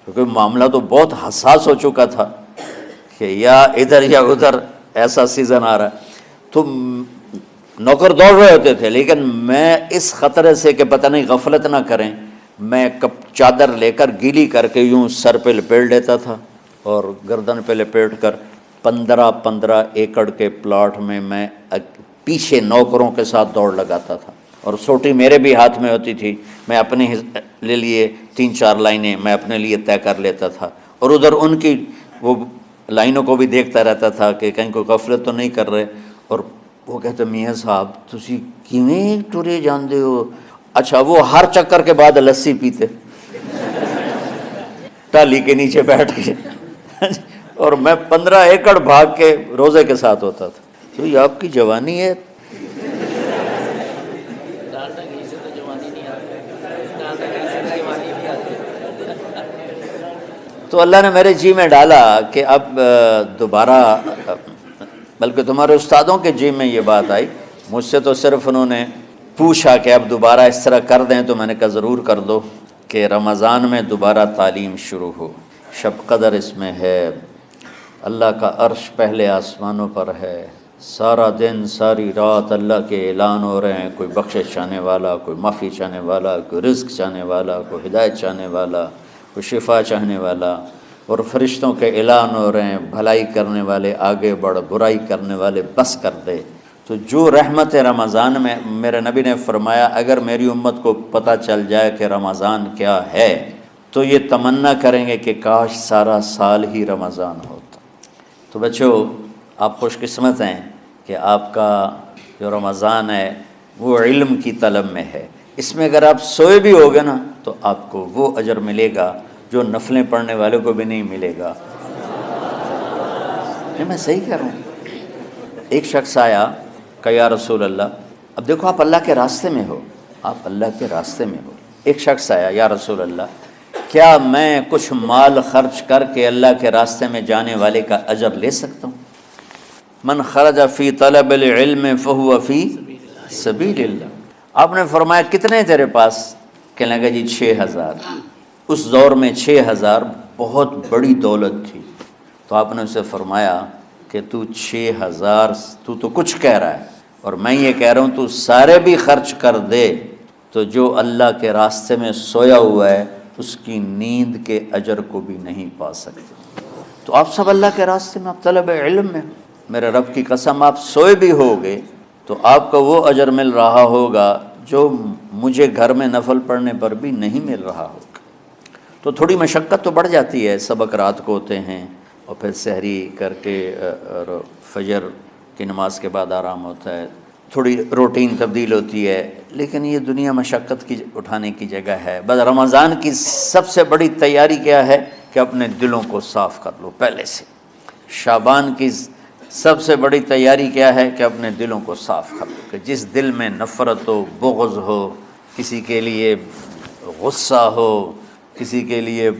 [SPEAKER 2] کیونکہ معاملہ تو بہت حساس ہو چکا تھا کہ یا ادھر یا ادھر ایسا سیزن آ رہا ہے۔ تو نوکر دوڑ رہے ہوتے تھے، لیکن میں اس خطرے سے کہ پتہ نہیں غفلت نہ کریں، میں چادر لے کر گیلی کر کے یوں سر پہ لپیٹ لیتا تھا اور گردن پہ لپیٹ کر 15 ایکڑ کے پلاٹ میں میں پیچھے نوکروں کے ساتھ دوڑ لگاتا تھا، اور سوٹی میرے بھی ہاتھ میں ہوتی تھی، میں اپنے لے لیے 3-4 لائنیں میں اپنے لیے طے کر لیتا تھا، اور ادھر ان کی وہ لائنوں کو بھی دیکھتا رہتا تھا کہ کہیں کوئی غفلت تو نہیں کر رہے۔ اور وہ کہتے میاں صاحب تسی کیویں ٹرے جاندے ہو؟ اچھا، وہ ہر چکر کے بعد لسی پیتے ٹالی کے نیچے بیٹھ کے، اور میں 15 ایکڑ بھاگ کے روزے کے ساتھ ہوتا تھا۔ تو یہ آپ کی جوانی ہے۔
[SPEAKER 3] ڈالڈا گھی سے تو جوانی نہیں آتی، ڈالڈا گھی سے تو جوانی نہیں آتی۔
[SPEAKER 2] تو اللہ نے میرے جی میں ڈالا کہ اب دوبارہ، بلکہ تمہارے استادوں کے جی میں یہ بات آئی، مجھ سے تو صرف انہوں نے پوچھا کہ اب دوبارہ اس طرح کر دیں، تو میں نے کہا ضرور کر دو کہ رمضان میں دوبارہ تعلیم شروع ہو، شب قدر اس میں ہے، اللہ کا عرش پہلے آسمانوں پر ہے، سارا دن ساری رات اللہ کے اعلان ہو رہے ہیں، کوئی بخشش چاہنے والا، کوئی معافی چاہنے والا، کوئی رزق چاہنے والا، کوئی ہدایت چاہنے والا، کوئی شفا چاہنے والا، اور فرشتوں کے اعلان ہو رہے ہیں بھلائی کرنے والے آگے بڑھ، برائی کرنے والے بس کر دے۔ تو جو رحمت رمضان میں میرے نبی نے فرمایا اگر میری امت کو پتہ چل جائے کہ رمضان کیا ہے تو یہ تمنا کریں گے کہ کاش سارا سال ہی رمضان ہوتا۔ تو بچوں، آپ خوش قسمت ہیں کہ آپ کا جو رمضان ہے وہ علم کی طلب میں ہے۔ اس میں اگر آپ سوئے بھی ہوگے نا تو آپ کو وہ اجر ملے گا جو نفلیں پڑھنے والوں کو بھی نہیں ملے گا۔ نہیں، میں صحیح کہہ رہا ہوں۔ ایک شخص آیا کہ یا رسول اللہ، اب دیکھو آپ اللہ کے راستے میں ہو، آپ اللہ کے راستے میں ہو۔ ایک شخص آیا، یا رسول اللہ کیا میں کچھ مال خرچ کر کے اللہ کے راستے میں جانے والے کا اجر لے سکتا ہوں؟ من خرج فی طلب العلم فہو فی سبیل اللہ۔ آپ نے فرمایا کتنے تیرے پاس؟ کہنے لگا جی 6000۔ اس دور میں 6000 بہت بڑی دولت تھی۔ تو آپ نے اسے فرمایا کہ تو 6000 تو کچھ کہہ رہا ہے اور میں یہ کہہ رہا ہوں تو سارے بھی خرچ کر دے تو جو اللہ کے راستے میں سویا ہوا ہے اس کی نیند کے اجر کو بھی نہیں پا سکتے۔ تو آپ سب اللہ کے راستے میں، آپ طلب علم میں، میرے رب کی قسم آپ سوئے بھی ہوگے تو آپ کو وہ اجر مل رہا ہوگا جو مجھے گھر میں نفل پڑھنے پر بھی نہیں مل رہا ہوگا۔ تو تھوڑی مشقت تو بڑھ جاتی ہے، سبق رات کو ہوتے ہیں اور پھر سحری کر کے اور فجر کی نماز کے بعد آرام ہوتا ہے، تھوڑی روٹین تبدیل ہوتی ہے، لیکن یہ دنیا مشقت کی اٹھانے کی جگہ ہے۔ بس رمضان کی سب سے بڑی تیاری کیا ہے کہ اپنے دلوں کو صاف کر لو پہلے سے۔ شعبان کی سب سے بڑی تیاری کیا ہے کہ اپنے دلوں کو صاف کر لو، کہ جس دل میں نفرت ہو، بغض ہو، کسی کے لیے غصہ ہو، کسی کے لیے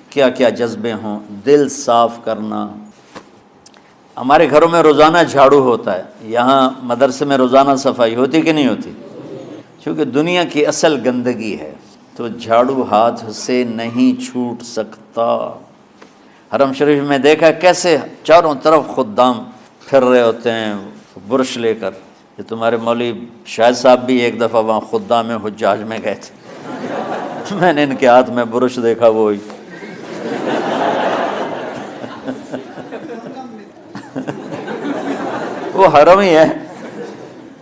[SPEAKER 2] کیا کیا جذبے ہوں، دل صاف کرنا۔ ہمارے گھروں میں روزانہ جھاڑو ہوتا ہے، یہاں مدرسے میں روزانہ صفائی ہوتی کہ نہیں ہوتی؟ کیونکہ دنیا کی اصل گندگی ہے تو جھاڑو ہاتھ سے نہیں چھوٹ سکتا۔ حرم شریف میں دیکھا کیسے چاروں طرف خدام پھر رہے ہوتے ہیں برش لے کر۔ یہ تمہارے مولوی شاہد صاحب بھی ایک دفعہ وہاں خدام حجاج میں گئے تھے، میں نے ان کے ہاتھ میں برش دیکھا، وہی وہ حرم ہی ہے۔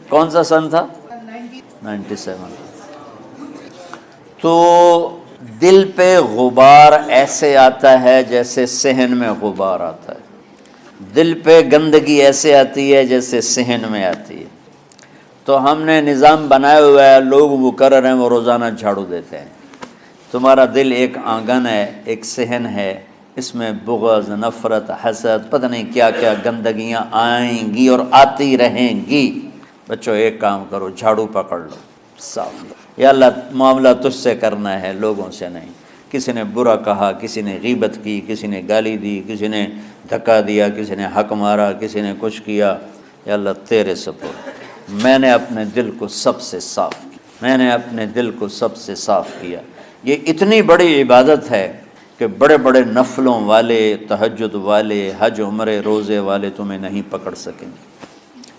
[SPEAKER 2] کون سا سن تھا؟ 97۔ تو دل پہ غبار ایسے آتا ہے جیسے صحن میں غبار آتا ہے، دل پہ گندگی ایسے آتی ہے جیسے صحن میں آتی ہے۔ تو ہم نے نظام بنایا ہوا ہے، لوگ مقرر ہیں وہ روزانہ جھاڑو دیتے ہیں۔ تمہارا دل ایک آنگن ہے، ایک صحن ہے، اس میں بغض، نفرت، حسد، پتہ نہیں کیا کیا گندگیاں آئیں گی اور آتی رہیں گی۔ بچوں ایک کام کرو، جھاڑو پکڑ لو، صاف لو۔ یا اللہ معاملہ تجھ سے کرنا ہے، لوگوں سے نہیں۔ کسی نے برا کہا، کسی نے غیبت کی، کسی نے گالی دی، کسی نے دھکا دیا، کسی نے حق مارا، کسی نے کچھ کیا، یا اللہ تیرے سپرد میں نے اپنے دل کو سب سے صاف کیا، میں نے اپنے دل کو سب سے صاف کیا۔ یہ اتنی بڑی عبادت ہے کہ بڑے بڑے نفلوں والے، تہجد والے، حج عمرے روزے والے تمہیں نہیں پکڑ سکیں گے،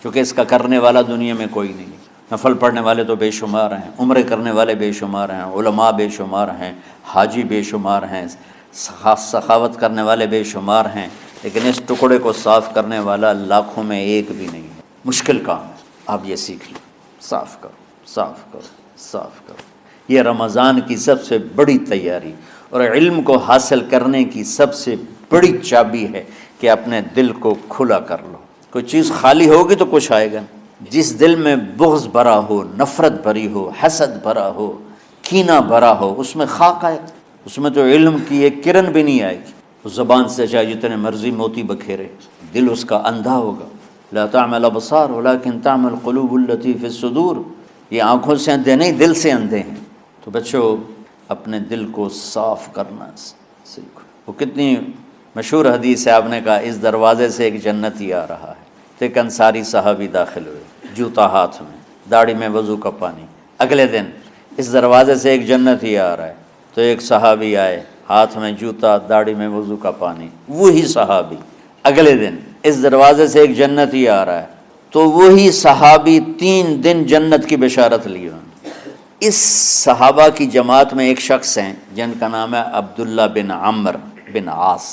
[SPEAKER 2] کیونکہ اس کا کرنے والا دنیا میں کوئی نہیں۔ نفل پڑھنے والے تو بے شمار ہیں، عمرے کرنے والے بے شمار ہیں، علماء بے شمار ہیں، حاجی بے شمار ہیں، سخاوت کرنے والے بے شمار ہیں، لیکن اس ٹکڑے کو صاف کرنے والا لاکھوں میں ایک بھی نہیں ہے۔ مشکل کام ہے، آپ یہ سیکھ لیں، صاف کرو، صاف کرو، صاف کرو۔ یہ رمضان کی سب سے بڑی تیاری اور علم کو حاصل کرنے کی سب سے بڑی چابی ہے کہ اپنے دل کو کھلا کر لو۔ کوئی چیز خالی ہوگی تو کچھ آئے گا۔ جس دل میں بغض بھرا ہو، نفرت بھری ہو، حسد بھرا ہو، کینہ بھرا ہو، اس میں خاک آئے گا، اس میں تو علم کی ایک کرن بھی نہیں آئے گی۔ اس زبان سے چاہے جتنے مرضی موتی بکھیرے، دل اس کا اندھا ہوگا۔ لا تعمل ابصار ولکن تعمل قلوب التی فی الصدور۔ یہ آنکھوں سے اندھے نہیں، دل سے اندھے ہیں۔ تو بچوں اپنے دل کو صاف کرنا سیکھو۔ وہ کتنی مشہور حدیث ہے، آپ نے کہا اس دروازے سے ایک جنتی آ رہا ہے، تو ایک انصاری صحابی داخل ہوئے، جوتا ہاتھ میں، داڑھی میں وضو کا پانی۔ اگلے دن اس دروازے سے ایک جنتی آ رہا ہے، تو ایک صحابی آئے، ہاتھ میں جوتا، داڑھی میں وضو کا پانی۔ وہی صحابی اگلے دن اس دروازے سے ایک جنتی آ رہا ہے، تو وہی صحابی 3 دن جنت کی بشارت لی انہوں نے۔ اس صحابہ کی جماعت میں ایک شخص ہیں جن کا نام ہے عبداللہ بن عمر بن عاص۔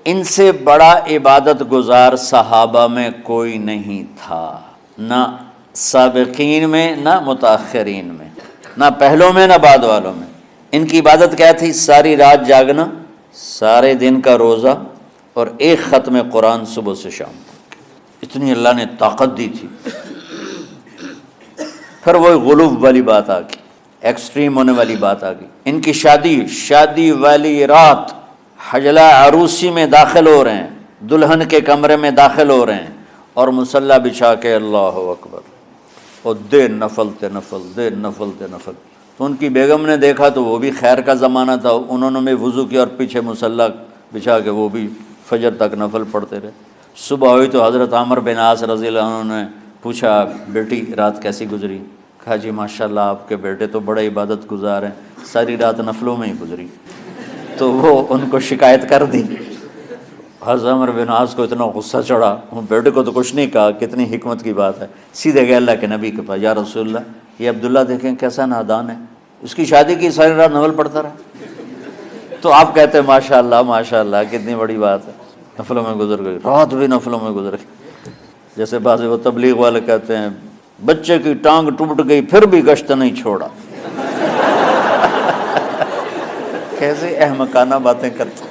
[SPEAKER 2] ان سے بڑا عبادت گزار صحابہ میں کوئی نہیں تھا، نہ سابقین میں نہ متاخرین میں، نہ پہلوں میں نہ بعد والوں میں۔ ان کی عبادت کیا تھی؟ ساری رات جاگنا، سارے دن کا روزہ، اور ایک ختم قرآن صبح سے شام تک۔ اتنی اللہ نے طاقت دی تھی۔ پھر وہی غلوب والی بات آ گئی، ایکسٹریم ہونے والی بات آ گئی۔ ان کی شادی والی رات حجلہ عروسی میں داخل ہو رہے ہیں، دلہن کے کمرے میں داخل ہو رہے ہیں، اور مصلی بچھا کے اللہ اکبر، اور دے نفل تے نفل۔ تو ان کی بیگم نے دیکھا تو وہ بھی خیر کا زمانہ تھا، انہوں نے بھی وضو کیا اور پیچھے مصلی بچھا کے وہ بھی فجر تک نفل پڑھتے رہے۔ صبح ہوئی تو حضرت عمر بن عاص رضی اللہ عنہ نے پوچھا بیٹی رات کیسی گزری؟ کہا جی ماشاءاللہ آپ کے بیٹے تو بڑے عبادت گزار ہیں، ساری رات نفلوں میں ہی گزری۔ تو وہ ان کو شکایت کر دی۔ حضرت عمر بن عاص کو اتنا غصہ چڑھا، وہ بیٹے کو تو کچھ نہیں کہا، کتنی حکمت کی بات ہے، سیدھے گئے اللہ کے نبی کے پاس، یا رسول اللہ یہ عبداللہ دیکھیں کیسا نادان ہے، اس کی شادی کی ساری رات نفل پڑھتا رہا۔ تو آپ کہتے ہیں ماشاءاللہ کتنی بڑی بات ہے، نفلوں میں گزر گئی، رات بھی نفلوں میں گزر گئی۔ جیسے بعض وہ تبلیغ والے کہتے ہیں بچے کی ٹانگ ٹوٹ گئی پھر بھی گشت نہیں چھوڑا۔ کیسے احمقانہ باتیں کرتے۔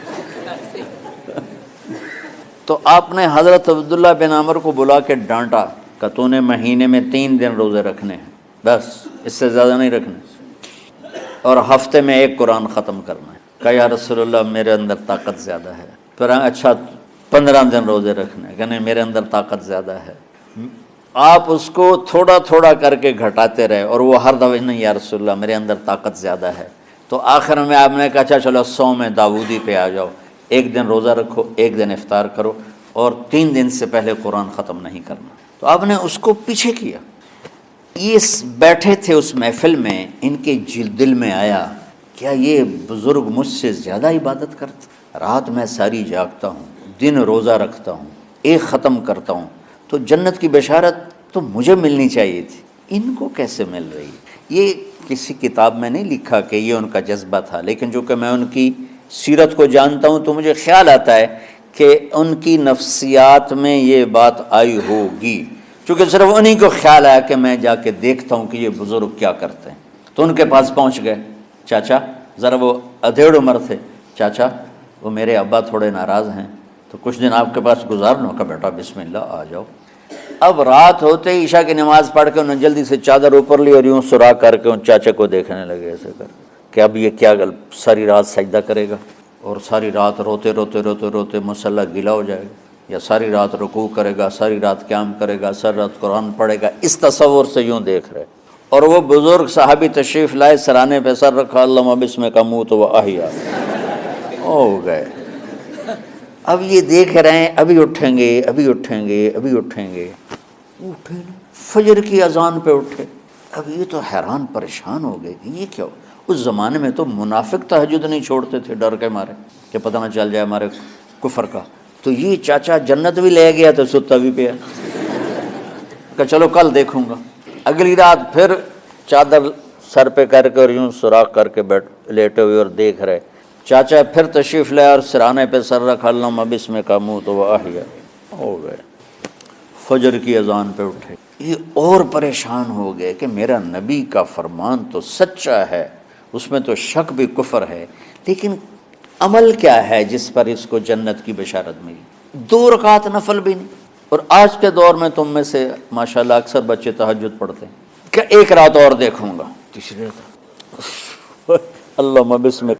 [SPEAKER 2] تو آپ نے حضرت عبداللہ بن عمر کو بلا کے ڈانٹا کہ تو نے مہینے میں 3 دن روزے رکھنے ہیں، بس اس سے زیادہ نہیں رکھنے، اور ہفتے میں 1 قرآن ختم کرنا ہے۔ کہا یا رسول اللہ میرے اندر طاقت زیادہ ہے۔ پھر اچھا 15 دن روزے رکھنے، کہ نہیں میرے اندر طاقت زیادہ ہے۔ آپ اس کو تھوڑا تھوڑا کر کے گھٹاتے رہے، اور وہ ہر دفعہ نہیں یا رسول اللہ میرے اندر طاقت زیادہ ہے۔ تو آخر میں آپ نے کہا اچھا چلو 100 میں داؤدی پہ آ جاؤ، 1 دن روزہ رکھو، 1 دن افطار کرو، اور 3 دن سے پہلے قرآن ختم نہیں کرنا۔ تو آپ نے اس کو پیچھے کیا۔ یہ بیٹھے تھے اس محفل میں، ان کے دل میں آیا کیا یہ بزرگ مجھ سے زیادہ عبادت کرتے؟ رات میں ساری جاگتا ہوں، دن روزہ رکھتا ہوں، 1 ختم کرتا ہوں، تو جنت کی بشارت تو مجھے ملنی چاہیے تھی، ان کو کیسے مل رہی؟ یہ کسی کتاب میں نہیں لکھا کہ یہ ان کا جذبہ تھا، لیکن جو کہ میں ان کی سیرت کو جانتا ہوں تو مجھے خیال آتا ہے کہ ان کی نفسیات میں یہ بات آئی ہوگی، چونکہ صرف انہی کو خیال آیا کہ میں جا کے دیکھتا ہوں کہ یہ بزرگ کیا کرتے ہیں۔ تو ان کے پاس پہنچ گئے، چاچا ذرا، وہ ادھیڑ عمر تھے، چاچا وہ میرے ابا تھوڑے ناراض ہیں تو کچھ دن آپ کے پاس گزار لوں۔ کا بیٹا بسم اللہ آ جاؤ۔ اب رات ہوتے ہی عشاء کی نماز پڑھ کے انہوں نے جلدی سے چادر اوپر لی اور یوں سراغ کر کے ان چاچا کو دیکھنے لگے ایسے کر کہ اب یہ کیا ساری رات سجدہ کرے گا، اور ساری رات روتے مصلی گیلا ہو جائے گا، یا ساری رات رکوع کرے گا، ساری رات قیام کرے گا، ساری رات قرآن پڑھے گا۔ اس تصور سے یوں دیکھ رہے، اور وہ بزرگ صحابی تشریف لائے، سرانے پہ سر رکھا، اللہم بسمک اموت و احیا، ہو گئے۔ اب یہ دیکھ رہے ہیں ابھی اٹھیں گے، اٹھے نا، فجر کی اذان پہ اٹھے۔ اب یہ تو حیران پریشان ہو گئے کہ یہ کیا ہو۔ اس زمانے میں تو منافق تہجد نہیں چھوڑتے تھے ڈر کے مارے کہ پتہ نہ چل جائے ہمارے کفر کا۔ تو یہ چاچا جنت بھی لے گیا تو ستا بھی پیا کہ چلو کل دیکھوں گا۔ اگلی رات پھر چادر سر پہ کر کے اور یوں سوراخ کر کے لیٹے ہوئے اور دیکھ رہے۔ چاچا پھر تشریف لائے اور سرانے پہ سر رکھا، اللہم بسمک اموت و احیا، ہو گئے۔ فجر کی اذان پہ اٹھے، یہ اور پریشان ہو گئے کہ میرا نبی کا فرمان تو سچا ہے، اس میں تو شک بھی کفر ہے، لیکن عمل کیا ہے جس پر اس کو جنت کی بشارت ملی؟ 2 رکعت نفل بھی نہیں۔ اور آج کے دور میں تم میں سے ماشاءاللہ اکثر بچے تہجد پڑھتے ہیں کہ 1 رات اور دیکھوں گا، تیسری رات اللہم بسمک